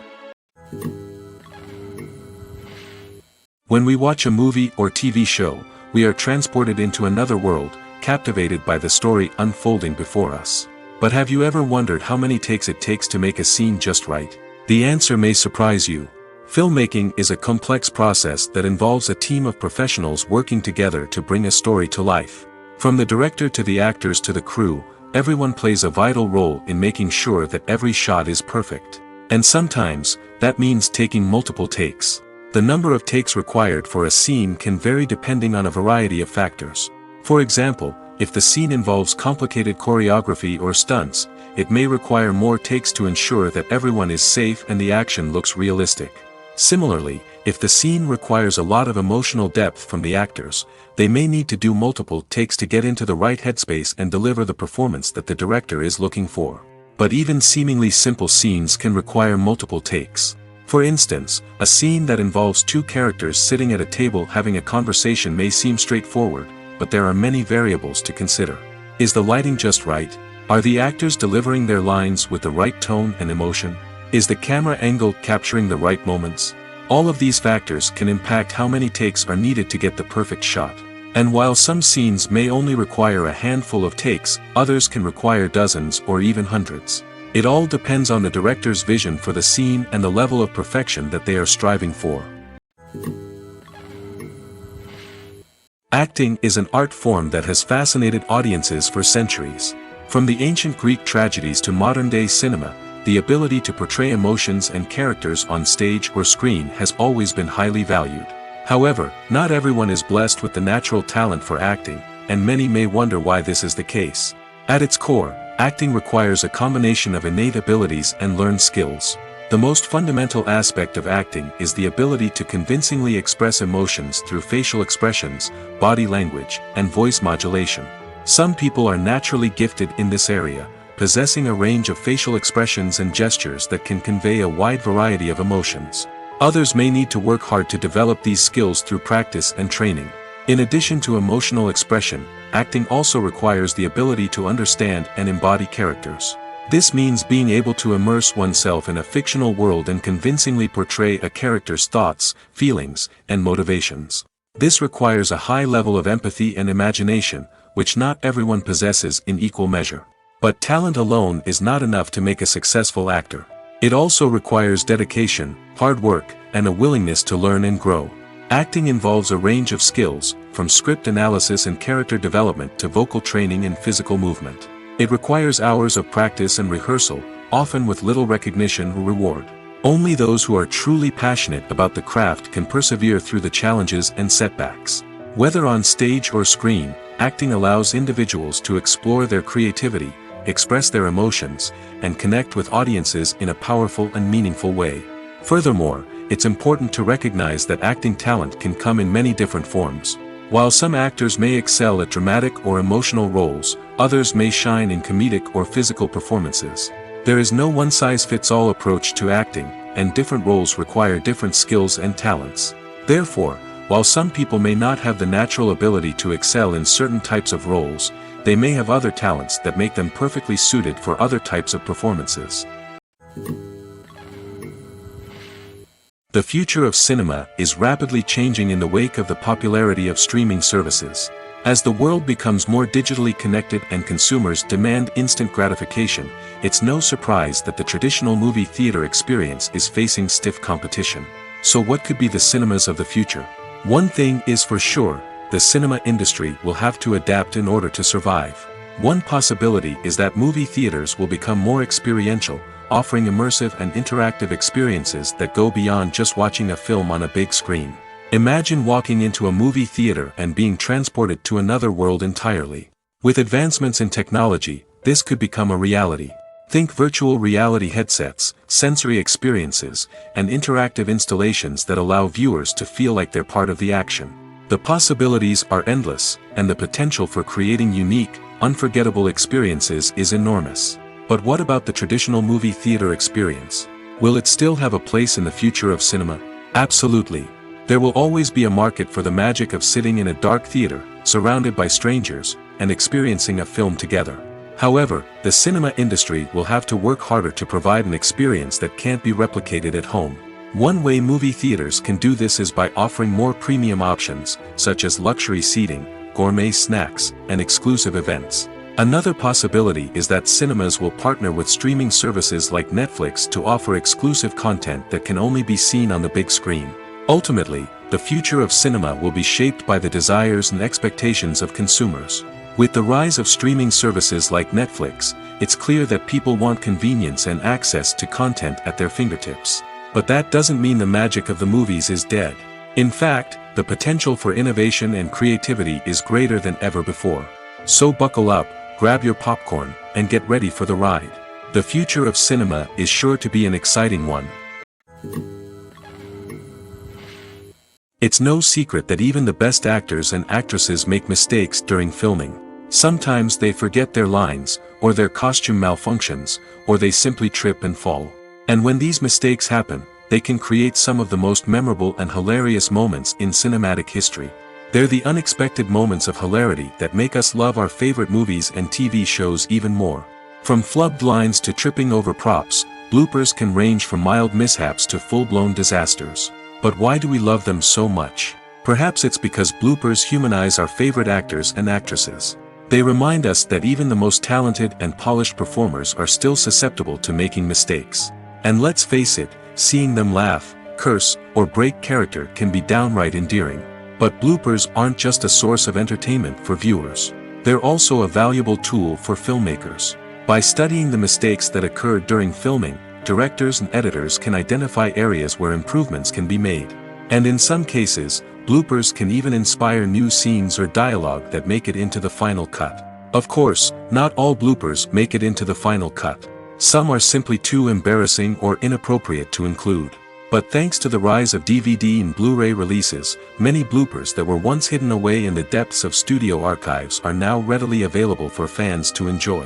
When we watch a movie or TV show, we are transported into another world, captivated by the story unfolding before us. But have you ever wondered how many takes it takes to make a scene just right? The answer may surprise you. Filmmaking is a complex process that involves a team of professionals working together to bring a story to life. From the director to the actors to the crew, everyone plays a vital role in making sure that every shot is perfect. And sometimes, that means taking multiple takes. The number of takes required for a scene can vary depending on a variety of factors. For example, if the scene involves complicated choreography or stunts, it may require more takes to ensure that everyone is safe and the action looks realistic. Similarly, if the scene requires a lot of emotional depth from the actors, they may need to do multiple takes to get into the right headspace and deliver the performance that the director is looking for. But even seemingly simple scenes can require multiple takes. For instance, a scene that involves two characters sitting at a table having a conversation may seem straightforward, but there are many variables to consider. Is the lighting just right? Are the actors delivering their lines with the right tone and emotion? Is the camera angle capturing the right moments? All of these factors can impact how many takes are needed to get the perfect shot. And while some scenes may only require a handful of takes, others can require dozens or even hundreds. It all depends on the director's vision for the scene and the level of perfection that they are striving for. Acting is an art form that has fascinated audiences for centuries. From the ancient Greek tragedies to modern-day cinema, the ability to portray emotions and characters on stage or screen has always been highly valued. However, not everyone is blessed with the natural talent for acting, and many may wonder why this is the case. At its core, acting requires a combination of innate abilities and learned skills. The most fundamental aspect of acting is the ability to convincingly express emotions through facial expressions, body language, and voice modulation. Some people are naturally gifted in this area, possessing a range of facial expressions and gestures that can convey a wide variety of emotions. Others may need to work hard to develop these skills through practice and training. In addition to emotional expression, acting also requires the ability to understand and embody characters. This means being able to immerse oneself in a fictional world and convincingly portray a character's thoughts, feelings, and motivations. This requires a high level of empathy and imagination, which not everyone possesses in equal measure. But talent alone is not enough to make a successful actor. It also requires dedication, hard work, and a willingness to learn and grow. Acting involves a range of skills, from script analysis and character development to vocal training and physical movement. It requires hours of practice and rehearsal, often with little recognition or reward. Only those who are truly passionate about the craft can persevere through the challenges and setbacks. Whether on stage or screen, acting allows individuals to explore their creativity, express their emotions, and connect with audiences in a powerful and meaningful way. Furthermore, it's important to recognize that acting talent can come in many different forms. While some actors may excel at dramatic or emotional roles, others may shine in comedic or physical performances. There is no one-size-fits-all approach to acting, and different roles require different skills and talents. Therefore, while some people may not have the natural ability to excel in certain types of roles, they may have other talents that make them perfectly suited for other types of performances. The future of cinema is rapidly changing in the wake of the popularity of streaming services. As the world becomes more digitally connected and consumers demand instant gratification, it's no surprise that the traditional movie theater experience is facing stiff competition. So what could be the cinemas of the future? One thing is for sure, the cinema industry will have to adapt in order to survive. One possibility is that movie theaters will become more experiential, offering immersive and interactive experiences that go beyond just watching a film on a big screen. Imagine walking into a movie theater and being transported to another world entirely. With advancements in technology, this could become a reality. Think virtual reality headsets, sensory experiences, and interactive installations that allow viewers to feel like they're part of the action. The possibilities are endless, and the potential for creating unique, unforgettable experiences is enormous. But what about the traditional movie theater experience? Will it still have a place in the future of cinema? Absolutely. There will always be a market for the magic of sitting in a dark theater, surrounded by strangers, and experiencing a film together. However, the cinema industry will have to work harder to provide an experience that can't be replicated at home. One way movie theaters can do this is by offering more premium options, such as luxury seating, gourmet snacks, and exclusive events. Another possibility is that cinemas will partner with streaming services like Netflix to offer exclusive content that can only be seen on the big screen. Ultimately, the future of cinema will be shaped by the desires and expectations of consumers. With the rise of streaming services like Netflix, it's clear that people want convenience and access to content at their fingertips. But that doesn't mean the magic of the movies is dead. In fact, the potential for innovation and creativity is greater than ever before. So buckle up, grab your popcorn, and get ready for the ride. The future of cinema is sure to be an exciting one. It's no secret that even the best actors and actresses make mistakes during filming. Sometimes they forget their lines, or their costume malfunctions, or they simply trip and fall. And when these mistakes happen, they can create some of the most memorable and hilarious moments in cinematic history. They're the unexpected moments of hilarity that make us love our favorite movies and TV shows even more. From flubbed lines to tripping over props, bloopers can range from mild mishaps to full-blown disasters. But why do we love them so much? Perhaps it's because bloopers humanize our favorite actors and actresses. They remind us that even the most talented and polished performers are still susceptible to making mistakes. And let's face it, seeing them laugh, curse, or break character can be downright endearing. But bloopers aren't just a source of entertainment for viewers. They're also a valuable tool for filmmakers. By studying the mistakes that occurred during filming, directors and editors can identify areas where improvements can be made. And in some cases, bloopers can even inspire new scenes or dialogue that make it into the final cut. Of course, not all bloopers make it into the final cut. Some are simply too embarrassing or inappropriate to include. But thanks to the rise of DVD and Blu-ray releases, many bloopers that were once hidden away in the depths of studio archives are now readily available for fans to enjoy.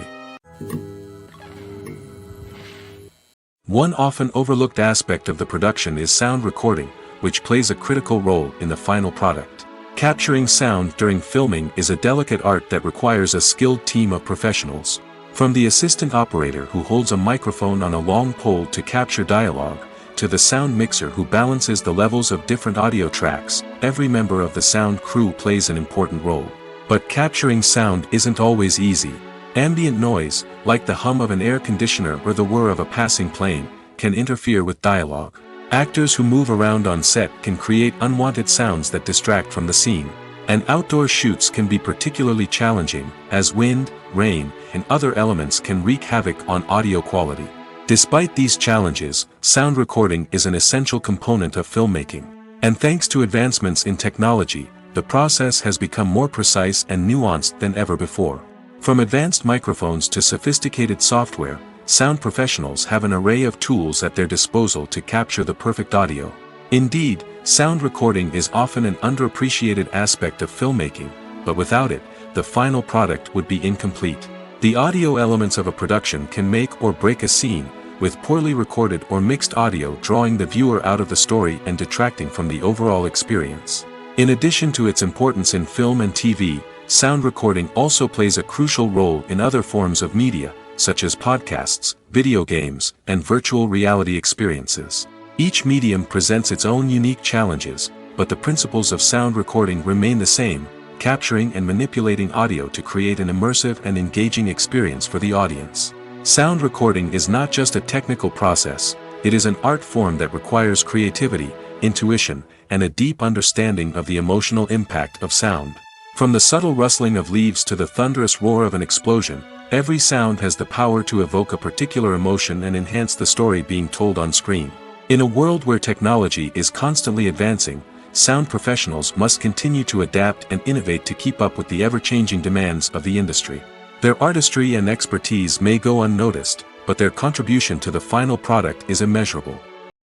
One often overlooked aspect of the production is sound recording, which plays a critical role in the final product. Capturing sound during filming is a delicate art that requires a skilled team of professionals. From the assistant operator who holds a microphone on a long pole to capture dialogue, to the sound mixer who balances the levels of different audio tracks, every member of the sound crew plays an important role. But capturing sound isn't always easy. Ambient noise, like the hum of an air conditioner or the whir of a passing plane, can interfere with dialogue. Actors who move around on set can create unwanted sounds that distract from the scene. And outdoor shoots can be particularly challenging, as wind, rain, and other elements can wreak havoc on audio quality. Despite these challenges, sound recording is an essential component of filmmaking. And thanks to advancements in technology, the process has become more precise and nuanced than ever before. From advanced microphones to sophisticated software, sound professionals have an array of tools at their disposal to capture the perfect audio. Indeed, sound recording is often an underappreciated aspect of filmmaking, but without it, the final product would be incomplete. The audio elements of a production can make or break a scene, with poorly recorded or mixed audio drawing the viewer out of the story and detracting from the overall experience. In addition to its importance in film and TV, sound recording also plays a crucial role in other forms of media, such as podcasts, video games, and virtual reality experiences. Each medium presents its own unique challenges, but the principles of sound recording remain the same, capturing and manipulating audio to create an immersive and engaging experience for the audience. Sound recording is not just a technical process, it is an art form that requires creativity, intuition, and a deep understanding of the emotional impact of sound. From the subtle rustling of leaves to the thunderous roar of an explosion, every sound has the power to evoke a particular emotion and enhance the story being told on screen. In a world where technology is constantly advancing, sound professionals must continue to adapt and innovate to keep up with the ever-changing demands of the industry. Their artistry and expertise may go unnoticed, but their contribution to the final product is immeasurable.